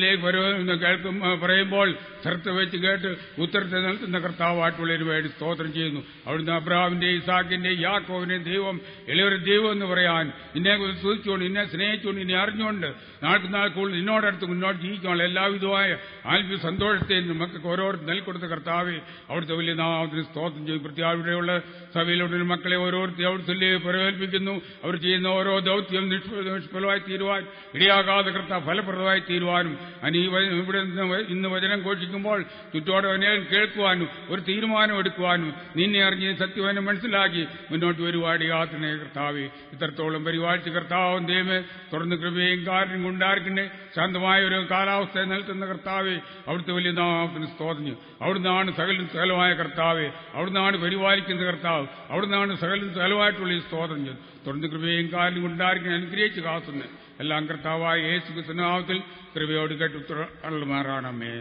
പറയുമ്പോൾ ശ്രദ്ധ വെച്ച് കേട്ട് ഉത്തരത്തെ നൽകുന്ന കർത്താവായിട്ടുള്ളതിന് വേണ്ടി സ്തോത്രം ചെയ്യുന്നു. അവിടുന്ന് അബ്രഹാമിന്റെ ഇസാക്കിന്റെ യാക്കോവിന്റെയും ദൈവം എളിയവരെ ദൈവം എന്ന് പറയാൻ നിന്നെ സ്തുതിച്ചുകൊണ്ട് നിന്നെ സ്നേഹിച്ചുകൊണ്ട് നിന്നെ അറിഞ്ഞുകൊണ്ട് നാൾ കൂടുതൽ നിന്നോടടുത്ത് മുന്നോട്ട് ജീവിക്കാനുള്ള എല്ലാവിധമായ ആത്മീയ സന്തോഷത്തെ നമുക്ക് ഓരോരുത്തർ നൽകൊടുത്ത കർത്താവെ അവിടുത്തെ വലിയ നാമത്തിന് സ്തോത്രം ചെയ്യും. പ്രത്യേക ഇവിടെയുള്ള സഭയിലുള്ള മക്കളെ ഓരോരുത്തരും ഔത്സല്യെ പ്രകൽപ്പിക്കുന്നു. അവർ ചെയ്യുന്ന ഓരോ ദൗത്യം നിഷ്ഫലമായി തീരുവാൻ ഇടയാകാതെ കർത്താവ് ഫലപ്രദമായി തീരുവാനും ഇവിടെ ഇന്ന് വചനം ഘോഷിക്കുമ്പോൾ ചുറ്റോടെ അനേകം കേൾക്കുവാനും ഒരു തീരുമാനം എടുക്കുവാനും നിന്നെ അറിഞ്ഞ് സത്യവനെ മനസ്സിലാക്കി മുന്നോട്ട് വരുവാടിയാത്തിനെ കർത്താവെ ഇത്രത്തോളം പരിപാലിച്ച് കർത്താവും ദൈവമേ തുറന്ന് കൃപയും കാര്യം കൊണ്ടാർക്കിന്റെ ശാന്തമായ ഒരു കാലാവസ്ഥ നിലത്തുന്ന കർത്താവെ അവിടുത്തെ വലിയ നാമത്തിന് സ്തോത്രം. അവിടുന്നാണ് സകലും സകലമായ കർത്താവെ, അവിടുന്നാണ് പരിപാലിക്കുന്ന കർത്താവ്, അവിടുന്നാണ് സകലും സകലമായിട്ടുള്ള ഈ സ്തോത്രം. തുറന്ന് കൃപയും കാര്യം കൊണ്ടാർക്കിനെ അനുഗ്രഹിച്ച് കാത്തുന്നത് എല്ലാം കർത്താവായ യേശു ക്രിസ്തുവിന്റെ നാമത്തിൽ കൃപയോട് കേട്ടു മാറാണമേ.